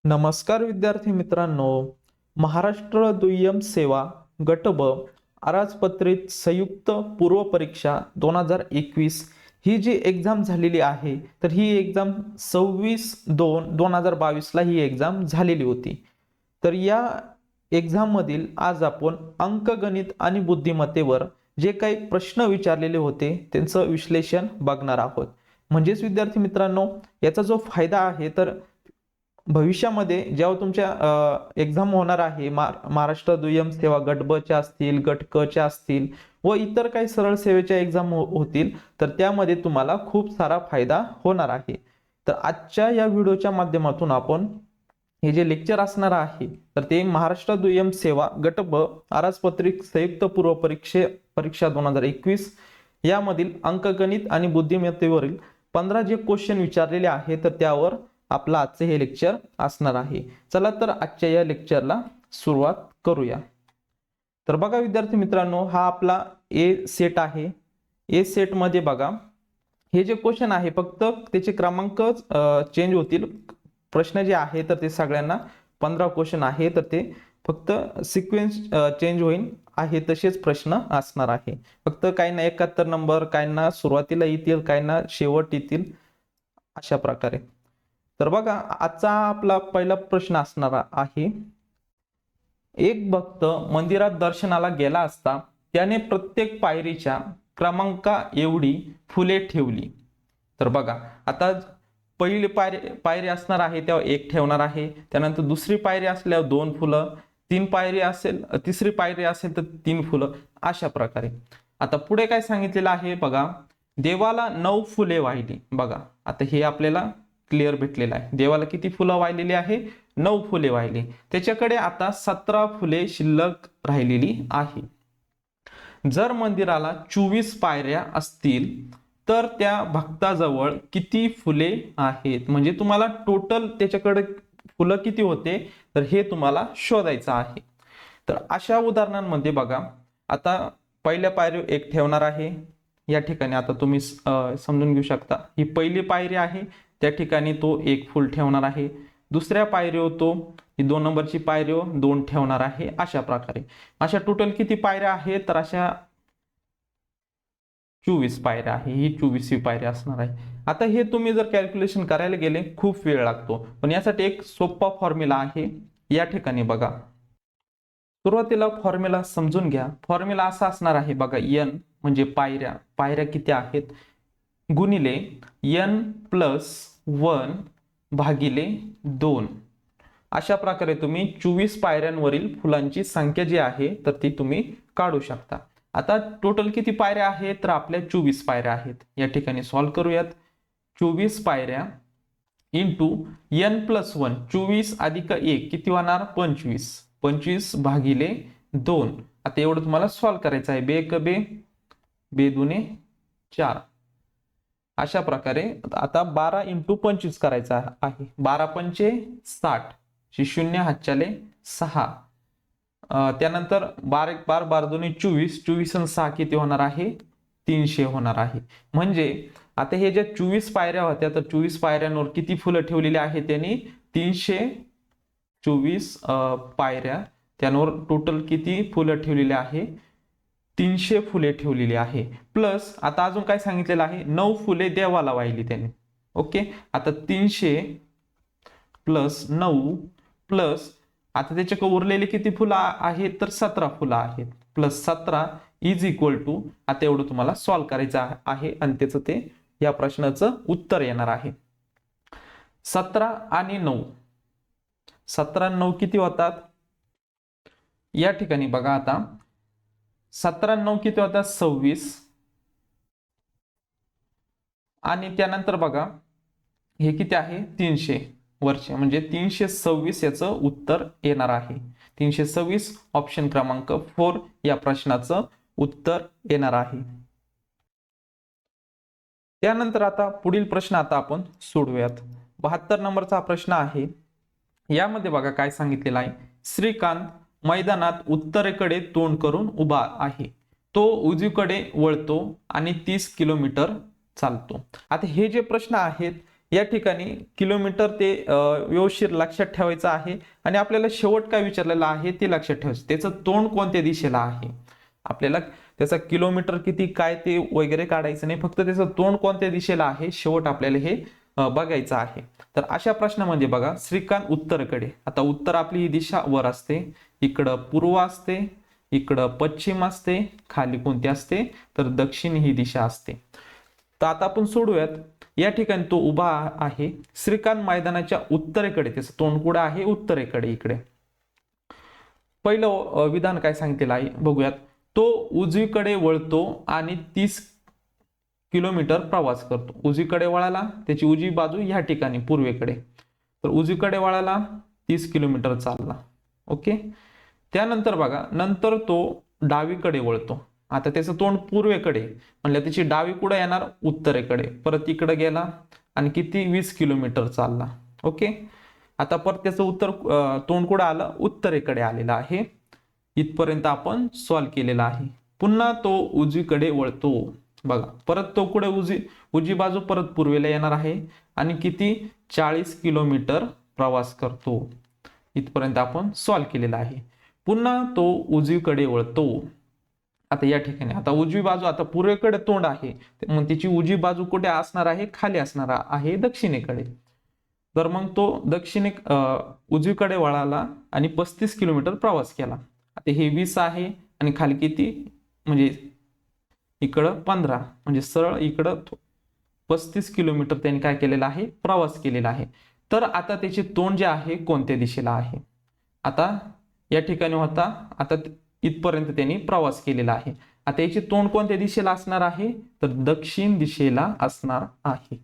नमस्कार विद्यार्थी मित्रांनो, महाराष्ट्र दुय्यम सेवा गट ब अराजपत्रित संयुक्त पूर्व परीक्षा 2021 ही जी एक्झाम झालेली आहे, तर ही एक्झाम 26/2/2022 ला ही एक्झाम झालेली होती। तर या एक्झाम मधील आज आपण अंकगणित आणि बुद्धिमत्तेवर जे काही प्रश्न विचारलेले होते त्यांचं विश्लेषण बघणार आहोत। म्हणजेच विद्यार्थी मित्रांनो, याचा जो फायदा आहे तर भविष्यामध्ये जेव्हा तुमच्या एक्झाम होणार आहे, महाराष्ट्र दुय्यम सेवा गट ब च्या असतील, गट क च्या असतील व इतर काही सरळ सेवेच्या एक्झाम होतील, तर त्यामध्ये तुम्हाला खूप सारा फायदा होणार आहे। तर आजच्या या व्हिडिओच्या माध्यमातून आपण हे जे लेक्चर असणार आहे तर ते महाराष्ट्र दुय्यम सेवा गट ब अराजपत्रित संयुक्त पूर्व परीक्षा 2021 यामधील अंकगणित आणि बुद्धिमत्तेवरील 15 जे क्वेश्चन विचारलेले आहे तर त्यावर आपला आजचे हे लेक्चर असणार आहे। चला तर आजच्या या लेक्चरला सुरुवात करूया। तर बघा विद्यार्थी मित्रांनो, हा आपला ए सेट आहे। ए सेट मध्ये बघा हे जे क्वेश्चन आहे फक्त त्याचे क्रमांक चेंज होतील। प्रश्न जे आहे तर ते सगळ्यांना 15 क्वेश्चन आहे, तर ते फक्त सिक्वेन्स चेंज होईल आहे, तसेच प्रश्न असणार आहे। फक्त काहींना 71 नंबर, काहींना सुरुवातीला येतील, काहींना शेवट येतील, अशा प्रकारे। तर बघा आजचा आपला पहिला प्रश्न असणार आहे, एक भक्त मंदिरात दर्शनाला गेला असता त्याने प्रत्येक पायरीच्या क्रमांका एवढी फुले ठेवली। तर बघा आता पहिली पायरी असणार आहे तेव्हा एक ठेवणार आहे, त्यानंतर दुसरी पायरी असल्यावर 2 फुलं, तिसरी पायरी असेल तर 3 फुलं, अशा प्रकारे। आता पुढे काय सांगितलेलं आहे बघा, देवाला 9 फुले वाहिली। बघा आता हे आपल्याला क्लिअर भेटलेला आहे, देवाला किती फुलं वाहिलेली आहे, 9 फुले वाहिली। त्याच्याकडे आता 17 फुले शिल्लक राहिलेली आहे। जर मंदिराला 24 पायऱ्या असतील तर त्या भक्ताजवळ किती फुले आहेत, म्हणजे तुम्हाला टोटल त्याच्याकडे फुलं किती होते तर हे तुम्हाला शोधायचं आहे। तर अशा उदाहरणांमध्ये बघा आता पहिल्या पायरीवर एक ठेवणार आहे, या ठिकाणी आता तुम्ही समजून घेऊ शकता, ही पहिली पायरी आहे, त्या ठिकाणी तो 1 फूल ठेवणार आहे। दुसऱ्या पायरीवर तो ही 2 नंबरची पायरीवर 2 ठेवणार आहे, अशा प्रकारे। अशा टोटल किती पायऱ्या आहेत तर अशा 24 पायऱ्या आहे, ही 24वी पायरी असणार आहे। आता हे तुम्ही जर कॅल्क्युलेशन करायला गेले खूप वेळ लागतो, पण यासाठी एक सोपा फॉर्म्युला आहे। या ठिकाणी बघा सुरुवातीला फॉर्म्युला समजून घ्या। फॉर्म्युला असा असणार आहे बघा, n म्हणजे पायऱ्या किती आहेत गुणिले n+1 भागिले 2, अशा प्रकारे तुम्ही 24 पायऱ्यांवरील फुलांची संख्या जी आहे तर ती तुम्ही काढू शकता। आता टोटल किती पायऱ्या आहेत तर आपल्या 24 पायऱ्या आहेत। या ठिकाणी सॉल्व्ह करूयात। 24 पायऱ्या इंटू n+1, 24 अधिक 1 किती होणार 25, 25 भागिले 2। आता एवढं तुम्हाला सॉल्व्ह करायचं आहे, 2 × 2 2 दुने 4, अशा प्रकारे। आता 12 × 25 करायचा आहे, 12 पंचे 60, 0 हातच्याले 6, त्यानंतर 12 × 1 12, 12 दुने 24, 24 आणि 6 किती होणार आहे 300 होणार आहे। म्हणजे आता हे ज्या 24 पायऱ्या होत्या तर 24 पायऱ्यांवर किती फुलं ठेवलेली आहेत त्यांनी 324 पायऱ्या, त्यांवर टोटल किती फुलं ठेवलेली आहे 300 फुले ठेवलेली आहे। प्लस आता अजून काय सांगितलेलं आहे, 9 फुले देवाला वाहिली त्याने। ओके, आता 300 + 9 प्लस आता त्याच्याकडे उरलेले किती फुलं आहेत तर 17 फुलं आहेत, +17 = आता एवढं तुम्हाला सॉल्व्ह करायचं आहे आणि त्याचं ते या प्रश्नाचं उत्तर येणार आहे। 17 आणि 9, 17 आणि 9 किती होतात, या ठिकाणी बघा आता 17 आणि 9 किती होतात 26, आणि त्यानंतर बघा हे किती आहे 300 वर्षे, म्हणजे 326 याचं उत्तर येणार आहे। 326 ऑप्शन क्रमांक 4 या प्रश्नाचं उत्तर येणार आहे। त्यानंतर आता पुढील प्रश्न आता आपण सोडवूयात। 72 नंबरचा प्रश्न आहे। यामध्ये बघा काय सांगितलेलं आहे, श्रीकांत मैदानात उत्तरेकडे तोंड करून उभा आहे, तो उजवीकडे वळतो आणि 30 किलोमीटर चालतो। आता हे जे प्रश्न आहेत या ठिकाणी किलोमीटर ते व्यवस्थित लक्षात ठेवायचं आहे आणि आपल्याला शेवट काय विचारलेलं आहे ते लक्षात ठेवायचं. त्याचं तोंड कोणत्या दिशेला आहे, आपल्याला त्याचा किलोमीटर किती काय ते वगैरे काढायचं नाही, फक्त त्याचं तोंड कोणत्या दिशेला आहे शेवट आपल्याला हे बघायचं आहे. तर अशा प्रश्नामध्ये बघा श्रीकांत उत्तरेकडे, आता उत्तर आपली ही दिशा वर असते, इकडं पूर्व असते, इकडं पश्चिम असते, खाली कोणती असते तर दक्षिण ही दिशा असते. तर आता आपण सोडूयात. या ठिकाणी तो उभा आहे श्रीकांत मैदानाच्या उत्तरेकडे, त्याचं तोंड कुठं आहे उत्तरेकडे इकडे. पहिलं विधान काय सांगितलेलं आहे बघूयात. तो उजवीकडे वळतो आणि 30 किलोमीटर प्रवास करतो. उजवीकडे वळाला, त्याची उजवी बाजू या ठिकाणी पूर्वेकडे, तर उजवीकडे वळाला 30 किलोमीटर चालला. ओके. त्यानंतर बघा नंतर तो डावीकडे वळतो, आता त्याचं तोंड पूर्वेकडे म्हणलं त्याची डावी कुठे येणार उत्तरेकडे, परत इकडे गेला आणि किती 20 किलोमीटर चालला. ओके. आता परत त्याचं उत्तर तोंड कुठं आलं उत्तरेकडे आलेलं आहे. इथपर्यंत आपण सॉल्व्ह केलेला आहे. पुन्हा तो उजवीकडे वळतो, बघा परत तो कुठे उजवी बाजू परत पूर्वेला येणार आहे आणि किती 40 किलोमीटर प्रवास करतो. इथपर्यंत आपण सॉल्व्ह केलेला आहे. पुन्हा तो उजवीकडे वळतो. आता या ठिकाणी आता उजवी बाजू, आता पूर्वेकडे तोंड आहे मग त्याची उजवी बाजू कुठे असणार आहे खाली असणार आहे दक्षिणेकडे. तर मग तो उजवीकडे वळाला आणि 35 किलोमीटर प्रवास केला. आता हे 20 आहे आणि खाली किती म्हणजे इकडं 15 म्हणजे सरळ इकडं 35 किलोमीटर त्यांनी काय केलेलं आहे प्रवास केलेला आहे. तर आता त्याचे तोंड जे आहे कोणत्या दिशेला आहे, आता या ठिकाणी होता, आता इथपर्यंत त्यांनी प्रवास केलेला आहे. आता याचे तोंड कोणत्या दिशेला असणार आहे तर दक्षिण दिशेला असणार आहे.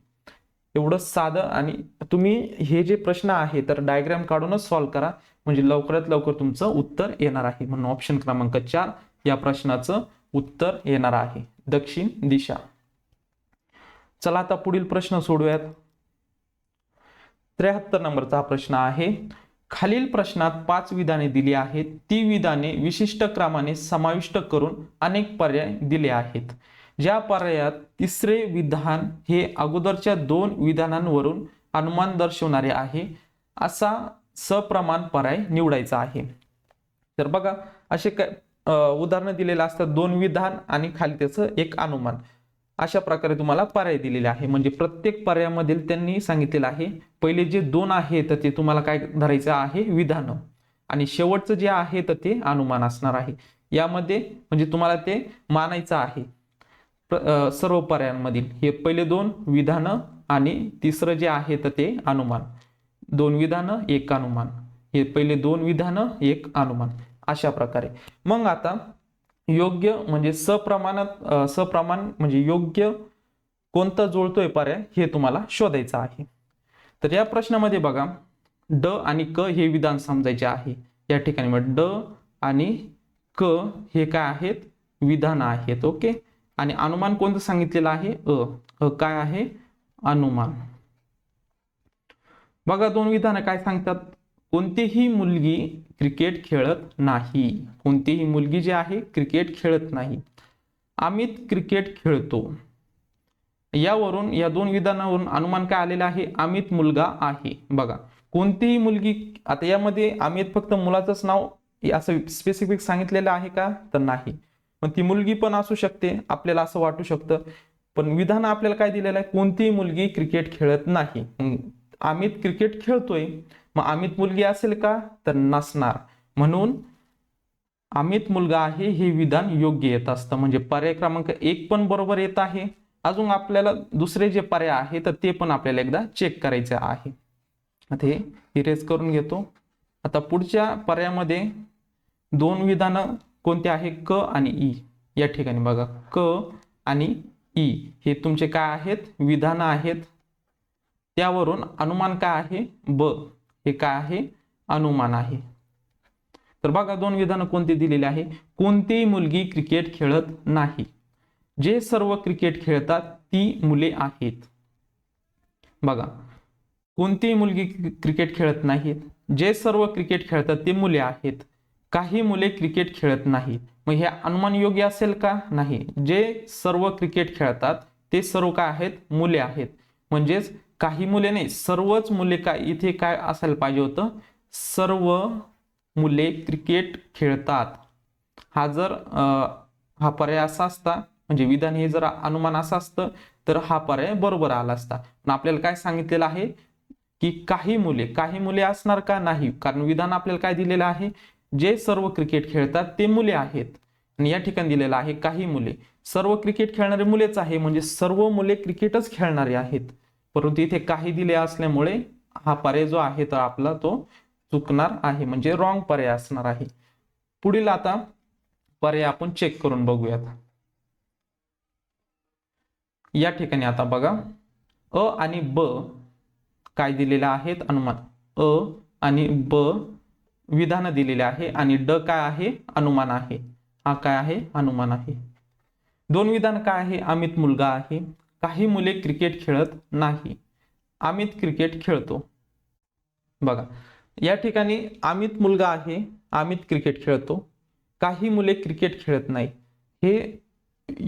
एवढं साधं. आणि तुम्ही हे जे प्रश्न आहे तर डायग्राम काढूनच सॉल्व्ह करा म्हणजे लवकरात लवकर तुमचं उत्तर येणार आहे. म्हणून ऑप्शन क्रमांक 4 या प्रश्नाचं उत्तर येणार आहे दक्षिण दिशा. चला आता पुढील प्रश्न सोडूयात. 73 नंबरचा हा प्रश्न आहे. खालील प्रश्नात 5 विधाने दिली आहेत. ती विधाने विशिष्ट क्रमाने समाविष्ट करून अनेक पर्याय दिले आहेत. ज्या पर्यायात तिसरे विधान हे अगोदरच्या 2 विधानांवरून अनुमान दर्शवणारे आहे असा सप्रमाण पर्याय निवडायचा आहे. तर बघा असे काय उदाहरणं दिलेले असतात, 2 विधान आणि खाली त्याचं एक अनुमान. अशा प्रकारे तुम्हाला पर्याय दिलेले आहे. म्हणजे प्रत्येक पर्यायामधील त्यांनी सांगितलेलं आहे पहिले जे 2 आहे तर ते तुम्हाला काय धरायचं आहे विधान आणि शेवटचं जे आहे तर ते अनुमान असणार आहे. यामध्ये म्हणजे तुम्हाला ते मानायचं आहे सर्व पर्यायांमधील हे पहिले 2 विधान आणि तिसरं जे आहे तर ते अनुमान. 2 विधान 1 अनुमान, हे पहिले 2 विधान 1 अनुमान अशा प्रकारे. मग आता योग्य म्हणजे सप्रमाण म्हणजे योग्य कोणता जुळतोय पर्याय हे तुम्हाला शोधायचं आहे. तर या प्रश्नामध्ये बघा ड आणि क हे विधान समजायचे आहे. या ठिकाणी मग ड आणि क हे काय आहेत विधान आहेत. ओके. आणि अनुमान कोणतं सांगितलेलं आहे काय आहे अनुमान. बघा 2 विधान काय सांगतात, कोणतीही मुलगी क्रिकेट खेळत नाही. कोणतीही मुलगी जी आहे क्रिकेट खेळत नाही. अमित क्रिकेट खेळतो. यावरून या 2 विधानावरून अनुमान काय आलेलं आहे अमित मुलगा आहे. बघा कोणतीही मुलगी, आता यामध्ये अमित फक्त मुलाचंच नाव असं स्पेसिफिक सांगितलेलं आहे का तर नाही, पण ती मुलगी पण असू शकते आपल्याला असं वाटू शकतं. पण विधान आपल्याला काय दिलेलं आहे कोणतीही मुलगी क्रिकेट खेळत नाही. अमित क्रिकेट खेळतोय मग अमित मुलगी असेल का तर नसणार. म्हणून अमित मुलगा आहे हे विधान योग्य येत असतं. म्हणजे पर्याय क्रमांक 1 पण बरोबर येत आहे. अजून आपल्याला दुसरे जे पर्याय आहे तर ते पण आपल्याला एकदा चेक करायचे आहे. आता हे इरेज करून घेतो. आता पुढच्या पर्यायामध्ये 2 विधानं कोणते आहे क आणि ई. या ठिकाणी बघा क आणि ई हे तुमचे काय आहेत विधान आहेत. त्यावरून अनुमान काय आहे ब हे काय आहे अनुमान आहे. तर बघा 2 विधानं कोणती दिलेली आहे, कोणतीही मुलगी क्रिकेट खेळत नाही. जे सर्व क्रिकेट खेळतात ती मुले आहेत. बघा कोणतीही मुलगी क्रिकेट खेळत नाहीत, जे सर्व क्रिकेट खेळतात ते मुले आहेत. काही मुले क्रिकेट खेळत नाहीत. मग हे अनुमान योग्य असेल का नाही. जे सर्व क्रिकेट खेळतात ते सर्व काय आहेत मुले आहेत. म्हणजेच काही मुले नाही, सर्वच मुले, काय इथे काय असायला पाहिजे होतं, सर्व मुले क्रिकेट खेळतात. हा जर हा पर्याय असा असता, म्हणजे विधान हे जर अनुमान असं असतं तर हा पर्याय बरोबर आला असता. पण आपल्याला काय सांगितलेलं आहे की काही मुले असणार का, नाही, कारण विधान आपल्याला काय दिलेलं आहे, जे सर्व क्रिकेट खेळतात ते मुले आहेत. आणि या ठिकाणी दिलेलं आहे काही मुले, सर्व क्रिकेट खेळणारे मुलेच आहे, म्हणजे सर्व मुले क्रिकेटच खेळणारे आहेत. परंतु इथे काही दिले असल्यामुळे हा पर्याय जो आहे तर आपला तो चुकणार आहे, म्हणजे रॉंग पर्याय असणार आहे. पुढील आता पर्याय आपण चेक करून बघूयात. या ठिकाणी आता बघा, अ आणि ब काय दिलेले आहेत, अनुमान. अ आणि ब विधान दिलेले आहे आणि ड काय आहे, अनुमान आहे. हा काय आहे, अनुमान आहे. दोन विधान काय आहे, अमित मुलगा आहे, काही मुले क्रिकेट खेळत नाही, अमित क्रिकेट खेळतो. बघा या ठिकाणी अमित मुलगा आहे, अमित क्रिकेट खेळतो, काही मुले क्रिकेट खेळत नाही, हे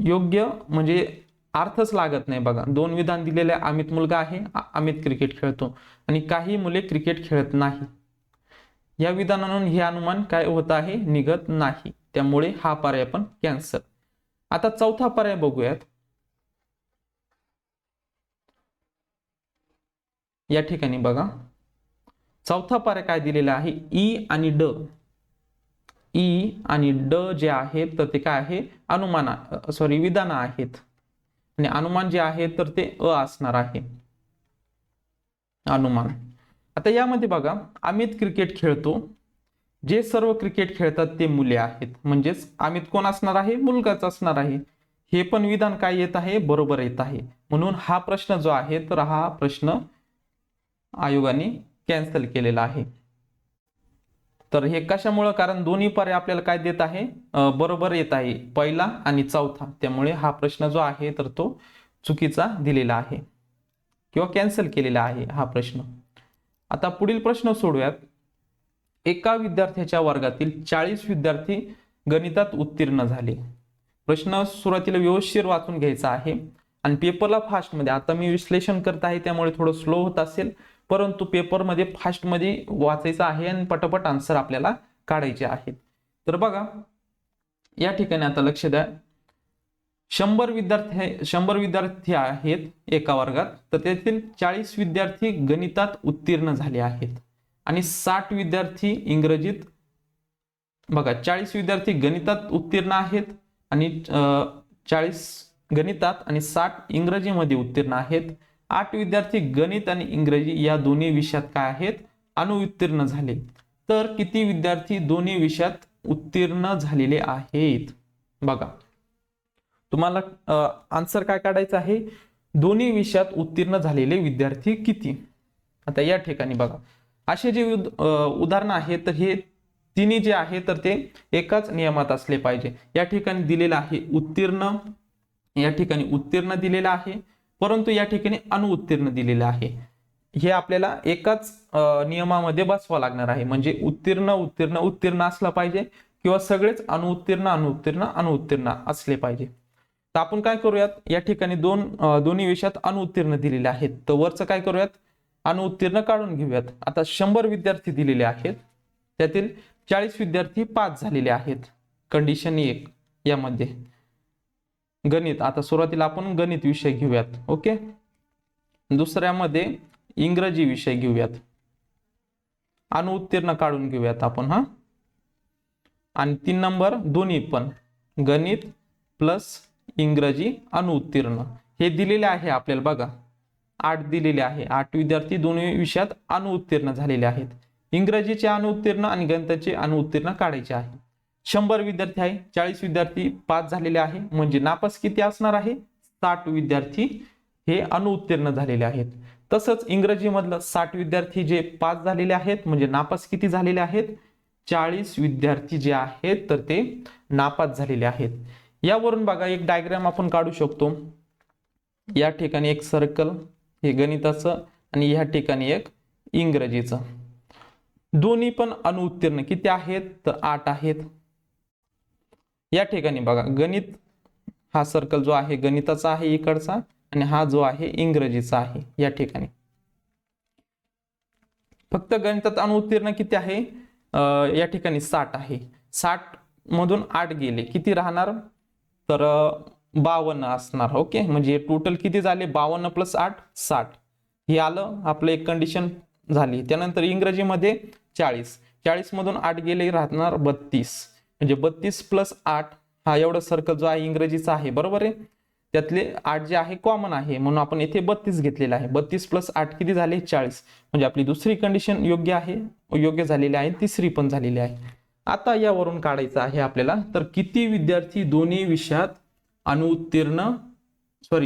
योग्य म्हणजे अर्थच लागत नाही. बघा दोन विधान दिलेले, अमित मुलगा आहे, अमित क्रिकेट खेळतो आणि काही मुले क्रिकेट खेळत नाही, या विधानावरून हे अनुमान काय होत आहे, निघत नाही. त्यामुळे हा पर्याय पण कॅन्सल. आता चौथा पर्याय बघूयात. या ठिकाणी बघा चौथा पर्याय काय दिलेला आहे, ई आणि ड. ई आणि ड जे आहेत तर ते काय आहे, अनुमान, सॉरी विधान आहेत, आणि अनुमान जे आहे तर ते अ असणार आहे, अनुमान. आता यामध्ये बघा, अमित क्रिकेट खेळतो, जे सर्व क्रिकेट खेळतात ते मुले आहेत, म्हणजेच अमित कोण असणार आहे, मुलगाच असणार आहे. हे पण विधान काय येत आहे, बरोबर येत आहे. म्हणून हा प्रश्न जो आहे तर हा प्रश्न आयोगाने कॅन्सल केलेला आहे. तर हे कशामुळे, कारण दोन्ही पर्याय आपल्याला काय देत आहे, बरोबर येत आहे, पहिला आणि चौथा. त्यामुळे हा प्रश्न जो आहे तर तो चुकीचा दिलेला आहे किंवा कॅन्सल केलेला आहे हा प्रश्न. आता पुढील प्रश्न सोडूयात. एका विद्यार्थ्याच्या वर्गातील 40 विद्यार्थी गणितात उत्तीर्ण झाले. प्रश्न सुरुवातीला व्यवस्थित वाचून घ्यायचा आहे आणि पेपरला फास्टमध्ये, आता मी विश्लेषण करत आहे त्यामुळे थोडं स्लो होत असेल, परंतु पेपरमध्ये फास्टमध्ये वाचायचं आहे आणि पटापट आन्सर आपल्याला काढायचे आहेत. तर बघा या ठिकाणी आता लक्ष द्या, 100 विद्यार्थी आहेत एका वर्गात, तर त्यातील 40 विद्यार्थी गणितात उत्तीर्ण झाले आहेत आणि 60 विद्यार्थी इंग्रजीत. बघा 40 विद्यार्थी गणितात उत्तीर्ण आहेत आणि 40 गणितात आणि 60 इंग्रजीमध्ये उत्तीर्ण आहेत. 8 विद्यार्थी गणित आणि इंग्रजी या दोन्ही विषयात काय आहेत, अनुत्तीर्ण झाले. तर किती विद्यार्थी दोन्ही विषयात उत्तीर्ण झालेले आहेत. बघा तुम्हाला आन्सर काय काढायचं आहे, दोन्ही विषयात उत्तीर्ण झालेले विद्यार्थी किती. आता या ठिकाणी बघा असे जे उदाहरण आहे तर हे तिन्ही जे आहे तर ते एकाच नियमात असले पाहिजे. या ठिकाणी दिलेलं आहे उत्तीर्ण, या ठिकाणी उत्तीर्ण दिलेलं आहे, परंतु या ठिकाणी अनुत्तीर्ण दिलेलं आहे. हे आपल्याला एकाच नियमामध्ये बसवा लागणार आहे, म्हणजे उत्तीर्ण उत्तीर्ण उत्तीर्ण असला पाहिजे किंवा सगळेच अनुत्तीर्ण असले पाहिजे. तर आपण काय करूयात, या ठिकाणी दोन्ही विषयात अनुत्तीर्ण दिलेले आहेत, तर वरचं काय करूयात, अनुत्तीर्ण काढून घेऊयात. आता 100 विद्यार्थी दिलेले आहेत, त्यातील 40 विद्यार्थी पास झालेले आहेत. कंडिशन 1 यामध्ये गणित, आता सुरुवातीला आपण गणित विषय घेऊयात. ओके, दुसऱ्यामध्ये इंग्रजी विषय घेऊयात, अनुत्तीर्ण काढून घेऊयात आपण. हा, आणि 3 नंबर दोन्ही पण गणित प्लस इंग्रजी अनुत्तीर्ण हे दिलेले आहे आपल्याला. बघा 8 दिलेले आहे, 8 विद्यार्थी दोन्ही विषयात अनुत्तीर्ण झालेले आहेत. इंग्रजीचे अनुत्तीर्ण आणि गणिताचे अनुत्तीर्ण काढायचे आहे. 100 विद्यार्थी आहे, 40 विद्यार्थी पास झालेले आहे, म्हणजे नापास किती असणार आहे, 60 विद्यार्थी हे अनुत्तीर्ण झालेले आहेत. तसंच इंग्रजी मधलं 60 विद्यार्थी जे पास झालेले आहेत, म्हणजे नापास किती झालेले आहेत, 40 विद्यार्थी जे आहेत तर ते नापास झालेले आहेत. यावरून बघा एक डायग्राम आपण काढू शकतो. या ठिकाणी एक सर्कल हे गणिताचं आणि या ठिकाणी एक इंग्रजीचं. दोन्ही पण अनुत्तीर्ण किती आहेत, तर 8 आहेत. या ठिकाणी बघा गणित हा सर्कल जो आहे गणिताचा आहे इकडचा, आणि हा जो आहे इंग्रजीचा आहे या ठिकाणी. फक्त गणितात अनुत्तीर्ण किती आहे? या ठिकाणी 60 आहे. 60 मधून 8 गेले, किती राहणार? तर 52 असणार. ओके, म्हणजे टोटल किती झाले? 52 प्लस 8 60. हे आलं आपलं, एक कंडिशन झाली. त्यानंतर इंग्रजीमध्ये 40, 40 मधून 8 गेले, राहणार 32. म्हणजे 32 प्लस 8 हा एवढा सर्कल जो आहे इंग्रजीचा आहे, बरोबर आहे. त्यातले 8 जे आहे कॉमन आहे, म्हणून आपण इथे 32 घेतलेला आहे. 32 प्लस 8 किती झाले? 40. म्हणजे आपली दुसरी कंडिशन योग्य आहे, योग्य झालेली आहे. तिसरी पण झालेली आहे. आता यावरून काढायचं आहे आपल्याला, तर किती विद्यार्थी दोन्ही विषयात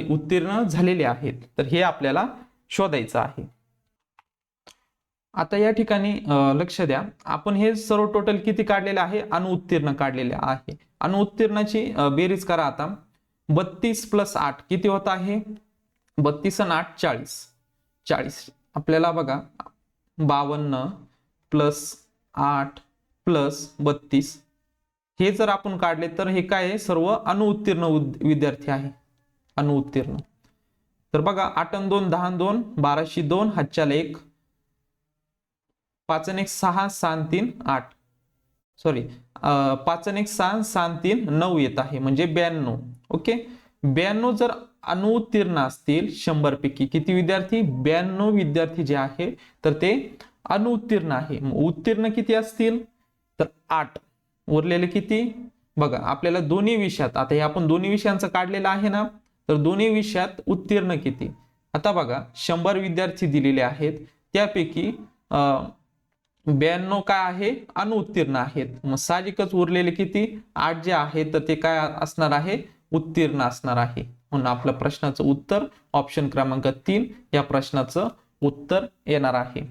उत्तीर्ण झालेले आहेत, तर हे आपल्याला शोधायचं आहे. आता या ठिकाणी लक्ष द्या, आपण हे सर्व टोटल किती काढलेले आहे? अनुत्तीर्ण काढलेले आहे. अनुत्तीर्णाची बेरीज करा आता. 32 प्लस 8 किती होत आहे? 32 आणि 8 40. 40 आपल्याला बघा, 52 प्लस 8 प्लस 32 हे जर आपण काढले तर हे काय आहे? सर्व अनुत्तीर्ण विद्यार्थी आहे. अनुत्तीर्ण. तर बघा, 8 आणि 2 10 आणि 2 12शी 2 हातच्याला 1, 5 आणि 1 6 6 आणि 3 8, सॉरी 5 आणि 1 6 6 आणि 3 9 येत आहे, म्हणजे 92. ओके, 92 जर अनुत्तीर्ण असतील 100 पैकी किती विद्यार्थी? 92 विद्यार्थी जे आहे तर ते अनुत्तीर्ण आहे. उत्तीर्ण किती असतील? तर 8. उरलेले किती? बघा, आपल्याला दोन्ही विषयात, आता हे आपण दोन्ही विषयांचं काढलेलं आहे ना, तर दोन्ही विषयात उत्तीर्ण किती? आता बघा, 100 विद्यार्थी दिलेले आहेत, त्यापैकी 92 काय आहे? अनुत्तीर्ण आहेत. मग साहजिकच उरलेले किती? 8 जे आहे तर ते काय असणार आहे? उत्तीर्ण असणार आहे. म्हणून आपल्या प्रश्नाचं उत्तर ऑप्शन क्रमांक 3 या प्रश्नाचं उत्तर येणार आहे.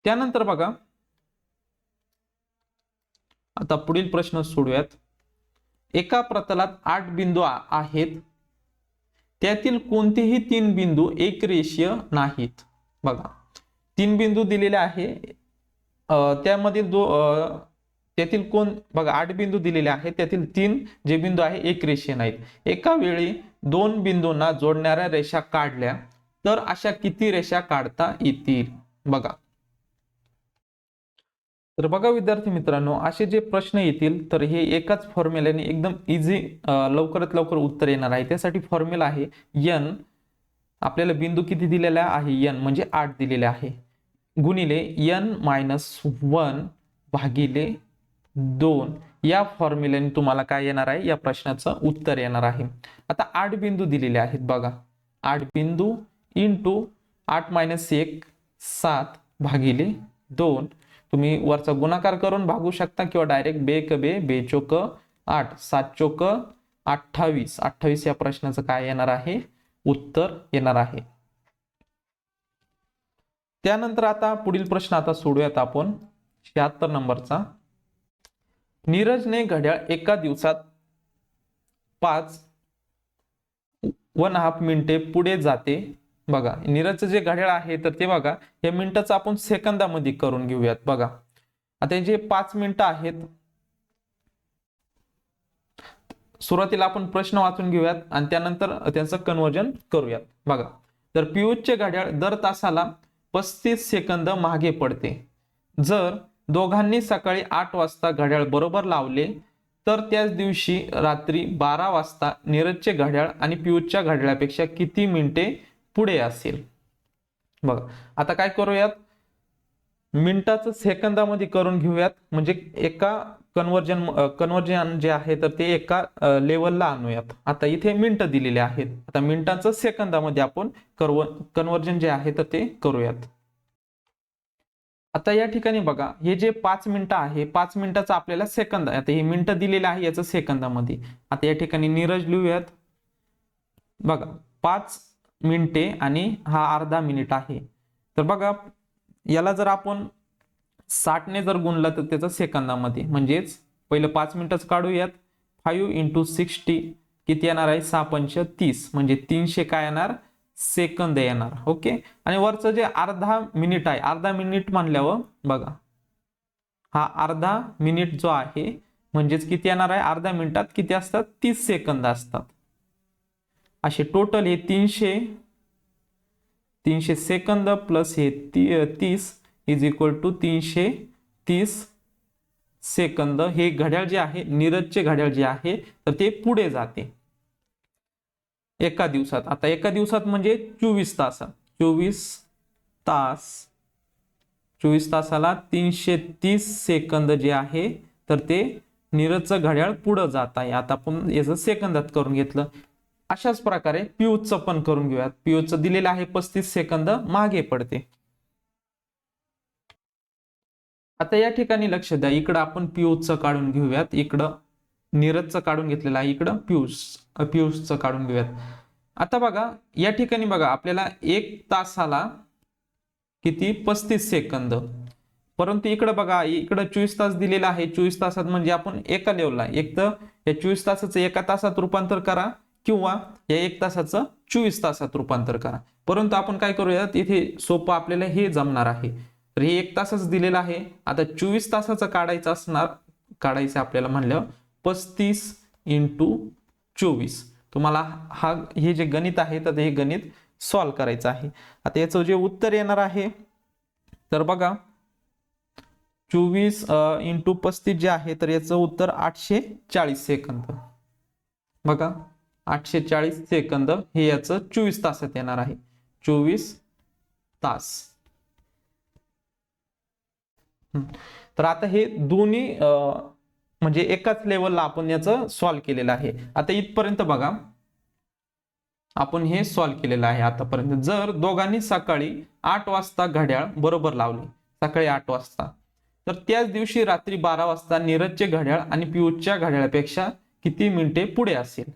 त्यानंतर बघा, आता पुढील प्रश्न सोडूयात. एका प्रतलात 8 बिंदू आहेत, त्यातील कोणतेही 3 बिंदू एकरेषीय नाहीत. बघा, 3 बिंदू दिलेले आहे, त्यामध्ये त्यातील बघा 8 बिंदू दिलेले आहेत, त्यातील 3 जे बिंदू आहे एकरेषीय नाहीत. एका वेळी 2 बिंदूंना जोडणाऱ्या रेषा काढल्या तर अशा किती रेषा काढता येतील? बघा, तर बघा विद्यार्थी मित्रांनो, असे जे प्रश्न येतील तर हे एकाच फॉर्म्युल्याने एकदम इझी लवकरात लवकर उत्तर येणार आहे. त्यासाठी फॉर्म्युला आहे n. आपल्याला बिंदू किती दिलेला आहे? n म्हणजे 8 दिलेले आहे, गुणिले n-1 भागिले 2. या फॉर्म्युल्याने तुम्हाला काय येणार आहे? या प्रश्नाचं उत्तर येणार आहे. आता 8 बिंदू दिलेले आहेत, बघा 8 बिंदू इंटू 8 - 1 7 भागिले 2. तुम्ही वरचा गुणाकार करून भागू शकता किंवा डायरेक्ट बे चोक 8 7 चोक 28. 28 या प्रश्नाचं काय येणार आहे? उत्तर येणार आहे. त्यानंतर आता पुढील प्रश्न आता सोडूयात आपण 76 नंबरचा. नीरजने घड्याळ एका दिवसात 5.5 मिनिटे पुढे जाते. बघा, नीरजचं जे घड्याळ आहे तर ते बघा, हे मिनिटाचं आपण सेकंदामध्ये करून घेऊयात. बघा, आता जे 5 मिनिटं आहेत, सुरुवातीला आपण प्रश्न वाचून घेऊयात आणि त्यानंतर त्यांचं कन्वर्जन करूयात. बघा, तर पियुषचे घड्याळ दर तासाला 35 सेकंद मागे पडते. जर दोघांनी सकाळी 8 वाजता घड्याळ बरोबर लावले तर त्याच दिवशी रात्री 12 वाजता नीरजचे घड्याळ आणि पियुषच्या घड्याळापेक्षा किती मिनिटे पुढे असेल? बघा, आता काय करूयात, मिनिटाचं सेकंदामध्ये करून घेऊयात, म्हणजे एका कन्वर्जन जे आहे तर ते एका लेवलला आणूयात. आता इथे मिनिटं दिलेले आहेत, आता मिनिटाचं सेकंदामध्ये आपण कन्वर्जन जे आहे तर ते करूयात. आता या ठिकाणी बघा, हे जे 5 मिनिटं आहे, 5 मिनिटाचं आपल्याला सेकंद, आता हे मिनिटं दिलेलं आहे याचं सेकंदामध्ये. आता या ठिकाणी नीरज लिहूयात. बघा, 5 मिनिटे आणि हा अर्धा मिनिट आहे. तर बघा, याला जर आपण 60 ने जर गुणलं तर त्याचं सेकंदामध्ये, म्हणजेच पहिलं 5 मिनिटच काढूयात. 5 × 60 किती येणार आहे? 6×5 = 30, म्हणजे 300 काय येणार? सेकंद येणार. ओके, आणि वरचं जे अर्धा मिनिट आहे, अर्धा मिनिट म्हणल्यावर बघा, हा अर्धा मिनिट जो आहे म्हणजेच किती येणार आहे? अर्ध्या मिनिटात किती असतात? 30 सेकंद असतात. असे टोटल हे 300 300 सेकंद प्लस हे 30 इज इक्वल टू 330 सेकंद. हे घड्याळ जे आहे, नीरजचे घड्याळ जे आहे, तर ते पुढे जाते एका दिवसात. आता एका दिवसात म्हणजे 24 तासात, 24 तासाला 330 सेकंद जे आहे, तर ते नीरजचं घड्याळ पुढे जात आहे. आता आपण याचं सेकंदात करून घेतलं. अशाच प्रकारे पियुषचं पण करून घेऊयात. पियुषचं दिलेलं आहे 35 सेकंद मागे पडते. आता या ठिकाणी लक्ष द्या, इकडं आपण पियुषचं काढून घेऊयात, इकडं नीरजचं काढून घेतलेलं आहे, इकडं पियुषचं काढून घेऊयात. आता बघा या ठिकाणी बघा आपल्याला 1 तासाला किती 35 सेकंद, परंतु इकडे बघा इकडे 24 तास दिलेला आहे. 24 तासात म्हणजे आपण एका लेवलला, एक तर या 24 तासाचं एका तासात रूपांतर करा किंवा या 1 तासाचं 24 तासात रूपांतर करा. परंतु आपण काय करूयात, इथे सोपं आपल्याला हे जमणार आहे. तर हे 1 तासच दिलेलं आहे. आता 24 तासाचं काढायचं आपल्याला म्हणलं 35 × 24. तुम्हाला हे जे गणित आहे तर हे गणित सॉल्व करायचं आहे. आता याचं जे उत्तर येणार आहे, तर बघा 24 × 35 जे आहे, तर याचं उत्तर 840 सेकंद. बघा 840 सेकंद हे याचं 24 तासात येणार आहे. 24 तास. तर आता हे दोन्ही म्हणजे एकाच लेवलला आपण याचं सॉल्व केलेलं आहे. आता इथपर्यंत बघा आपण हे सॉल्व केलेलं आहे आतापर्यंत. जर दोघांनी सकाळी 8 वाजता घड्याळ बरोबर लावले, सकाळी 8 वाजता, तर त्याच दिवशी रात्री 12 वाजता नीरजचे घड्याळ आणि पियुषच्या घड्याळापेक्षा किती मिनिटे पुढे असेल.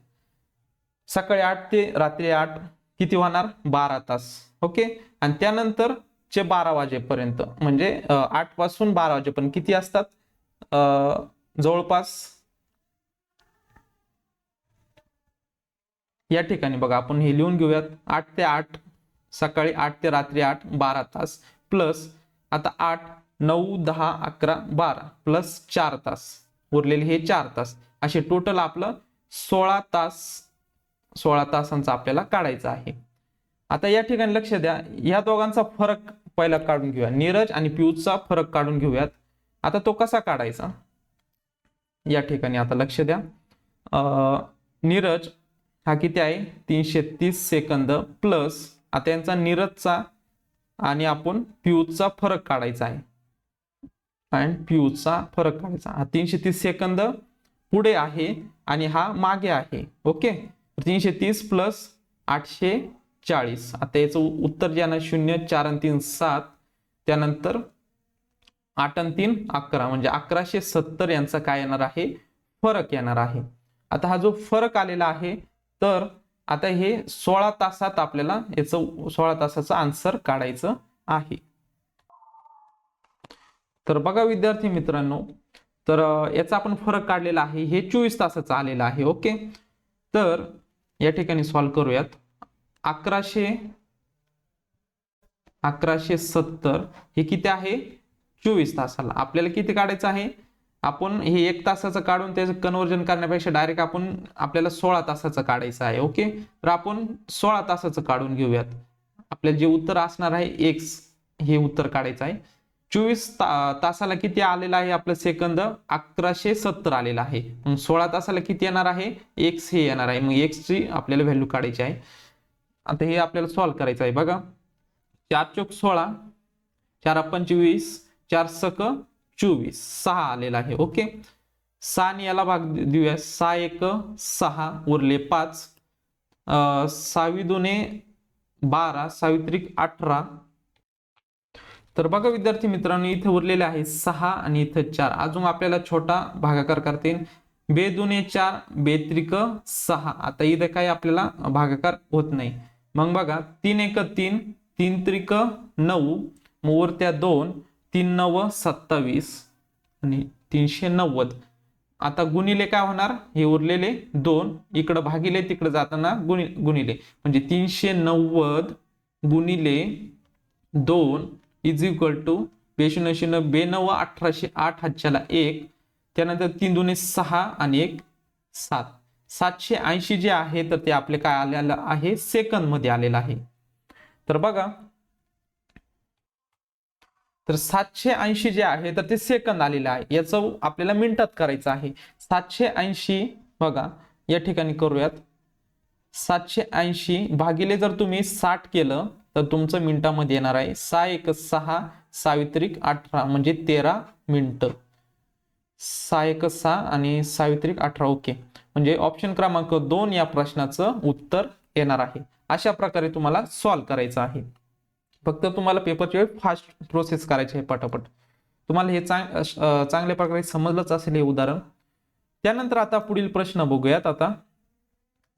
सकाळी 8 ते रात्री 8 किती होणार, 12 तास. ओके. आणि त्यानंतर चे 12 वाजेपर्यंत म्हणजे 8 पासून 12 वाजेपर्यंत किती असतात, जवळपास या ठिकाणी बघा आपण हे लिहून घेऊयात. 8 ते 8 सकाळी 8 ते रात्री 8 12 तास प्लस आता 8 9 10 11 12 प्लस 4 तास, उरलेले हे 4 तास, असे टोटल आपलं 16 तास, 16 तासांचा आपल्याला काढायचा आहे. आता या ठिकाणी लक्ष द्या, या दोघांचा फरक पहिला काढून घेऊया. नीरज आणि पियुषचा फरक काढून घेऊयात. आता तो कसा काढायचा, या ठिकाणी आता लक्ष द्या. नीरज हा किती आहे 330 सेकंद प्लस आता यांचा नीरजचा आणि आपण पियुषचा फरक काढायचा आहे. आणि पियुषचा फरक काढायचा. हा 330 सेकंद पुढे आहे आणि हा मागे आहे. ओके. 330 प्लस 840. आता याचं उत्तर जे आहे 0 4 आणि 3 7, त्यानंतर 8 आणि 3 11 म्हणजे 1170 यांचा काय येणार आहे, फरक येणार आहे. आता हा जो फरक आलेला आहे, तर आता हे 16 तासात आपल्याला याचं 16 तासाचं आन्सर काढायचं आहे. तर बघा विद्यार्थी मित्रांनो, तर याचा आपण फरक काढलेला आहे, हे 24 तासाचा आलेला आहे. ओके. तर या ठिकाणी सॉल्व करूयात. 1170 हे किती आहे 24 तासाला. आपल्याला किती काढायचं आहे, आपण हे 1 तासाचं काढून त्याचं कन्वर्जन करण्यापेक्षा डायरेक्ट आपल्याला 16 तासाचं काढायचं आहे. ओके. तर आपण 16 तासाचं काढून घेऊयात. आपल्याला जे उत्तर असणार आहे x हे उत्तर काढायचं आहे. 24 तासाला किती आलेला आहे आपलं सेकंद, 1170 आलेला आहे. मग 16 तासाला किती येणार आहे, x हे येणार आहे. मग x ची आपल्याला व्हॅल्यू काढायची आहे. आता हे आपल्याला सॉल्व करायचं आहे. बघा 4 चोक 16, 4 25, 4 सक 24, 6 आलेला आहे. ओके. 6 ने याला भाग देऊया. 6 1 6 उरले 5, 6 2 12, 6 3 18. तर बघा विद्यार्थी मित्रांनो, इथे उरलेले आहे 6 आणि इथे 4. अजून आपल्याला छोटा भागाकार करता येईल. 2 2 4, 2 3 6. आता इथे काही आपल्याला भागाकार होत नाही. मग बघा 3 1 3, 3 3 9, मग उरत्या 2, 3 9 27 आणि 390. आता गुणिले काय होणार, हे उरलेले 2 इकडे भागिले तिकडे जाताना गुणिले म्हणजे 390 गुणिले 2 इज इक्वल टू 2 9 1808 हातच्याला 1, त्यानंतर 3 2 6 आणि 1 7. 780 जे आहे तर ते आपले काय आलेलं आहे, सेकंद मध्ये आलेलं आहे. तर बघा, तर 780 जे आहे तर ते सेकंद आलेलं आहे, याचं आपल्याला मिनिटात करायचं आहे. 780 बघा या ठिकाणी करूयात. 780 भागिले जर तुम्ही 60 केलं तर तुमचं मिनिटामध्ये येणार आहे 6 1 6 सावित्रिक 18 म्हणजे 13 मिनिटं. 6 1 6 आणि सावित्रिक 18. ओके, म्हणजे ऑप्शन क्रमांक 2 या प्रश्नाचं उत्तर येणार आहे. अशा प्रकारे तुम्हाला सॉल्व्ह करायचं आहे. फक्त तुम्हाला पेपरची वेळ फास्ट प्रोसेस करायची आहे पटापट. तुम्हाला हे चांगल्या प्रकारे समजलंच असेल हे उदाहरण. त्यानंतर आता पुढील प्रश्न बघूयात. आता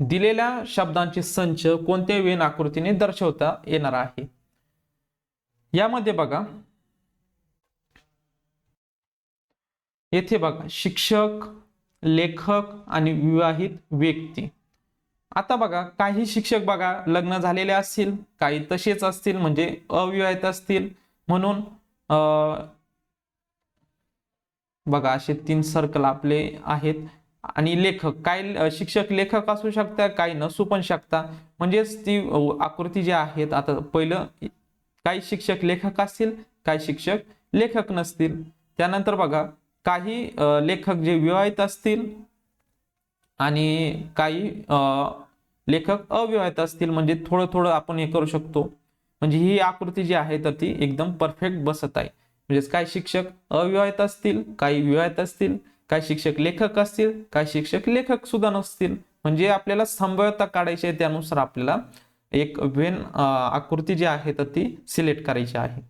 दिलेल्या शब्दांचे संच कोणत्या वेन आकृतीने दर्शवता येणार आहे. यामध्ये बघा, येथे बघा शिक्षक, लेखक आणि विवाहित व्यक्ती. आता बघा, काही शिक्षक बघा लग्न झालेले असतील, काही तसेच असतील म्हणजे अविवाहित असतील, म्हणून बघा असे 3 सर्कल आपले आहेत. आणि लेखक, काही शिक्षक लेखक असू शकतात, काही नसू पण शकतात. म्हणजेच ती आकृती जी आहेत, आता पहिलं काही शिक्षक लेखक असतील, काही शिक्षक लेखक नसतील. त्यानंतर बघा, काही लेखक जे विवाहित असतील आणि काही लेखक अविवाहित असतील. म्हणजे थोडं थोडं आपण हे करू शकतो. म्हणजे ही आकृती जी आहे तर ती एकदम परफेक्ट बसत आहे. म्हणजे काही शिक्षक अविवाहित असतील, काही विवाहित असतील, काही शिक्षक लेखक असतील, काही शिक्षक लेखक सुद्धा नसतील. म्हणजे आपल्याला संभाव्यता काढायची आहे, त्यानुसार आपल्याला एक वेन आकृती जी आहे तर ती सिलेक्ट करायची आहे.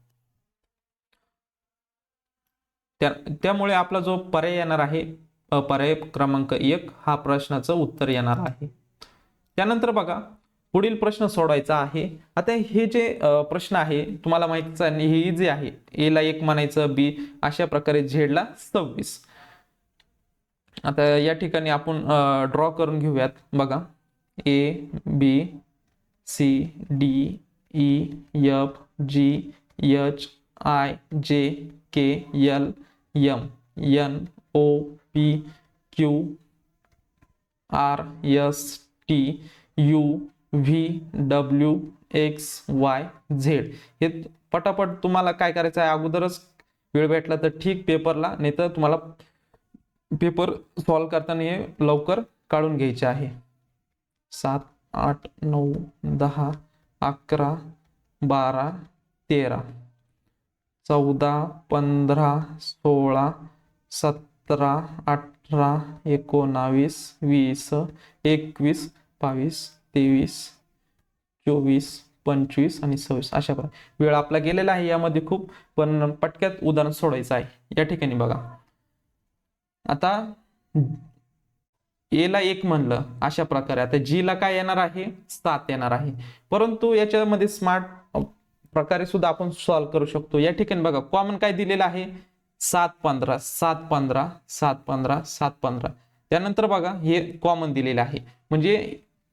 त्यामुळे आपला जो पर्याय येणार आहे, पर्याय क्रमांक 1 हा प्रश्नाचं उत्तर येणार आहे. त्यानंतर बघा, पुढील प्रश्न सोडवायचा आहे. आता हे जे प्रश्न आहे तुम्हाला माहितीच आहे, हे इझी आहे. ए ला 1 म्हणायचं, बी अशा प्रकारे झेड ला 26. आता या ठिकाणी आपण ड्रॉ करून घेऊयात. बघा, A B C D E F G H I J K L M N O P Q R S T U V W X Y Z. हे पटापट तुम्हाला काय करायचं आहे, अगोदरच वेळ भेटला तर ठीक पेपरला, नाही तर तुम्हाला पेपर सॉल्व्ह करताना हे लवकर काढून घ्यायचे आहे. 7 8 9 10 11 12 13 14 15 16 17 18 19 20 21 22 23 24 25 आणि 26 अशा प्रकारे वेळ आपला गेलेला आहे यामध्ये खूप. पण पटक्यात उदाहरण सोडायचं आहे. या ठिकाणी बघा, आता ए ला 1 म्हणलं अशा प्रकारे, आता जी ला काय येणार आहे, 7 येणार आहे. परंतु याच्यामध्ये स्मार्ट प्रकारे सुद्धा आपण सॉल्व्ह करू शकतो. या ठिकाणी बघा, कॉमन काय दिलेलं आहे, 7 15 7 15 7 15 7 15. त्यानंतर बघा, हे कॉमन दिलेलं आहे. म्हणजे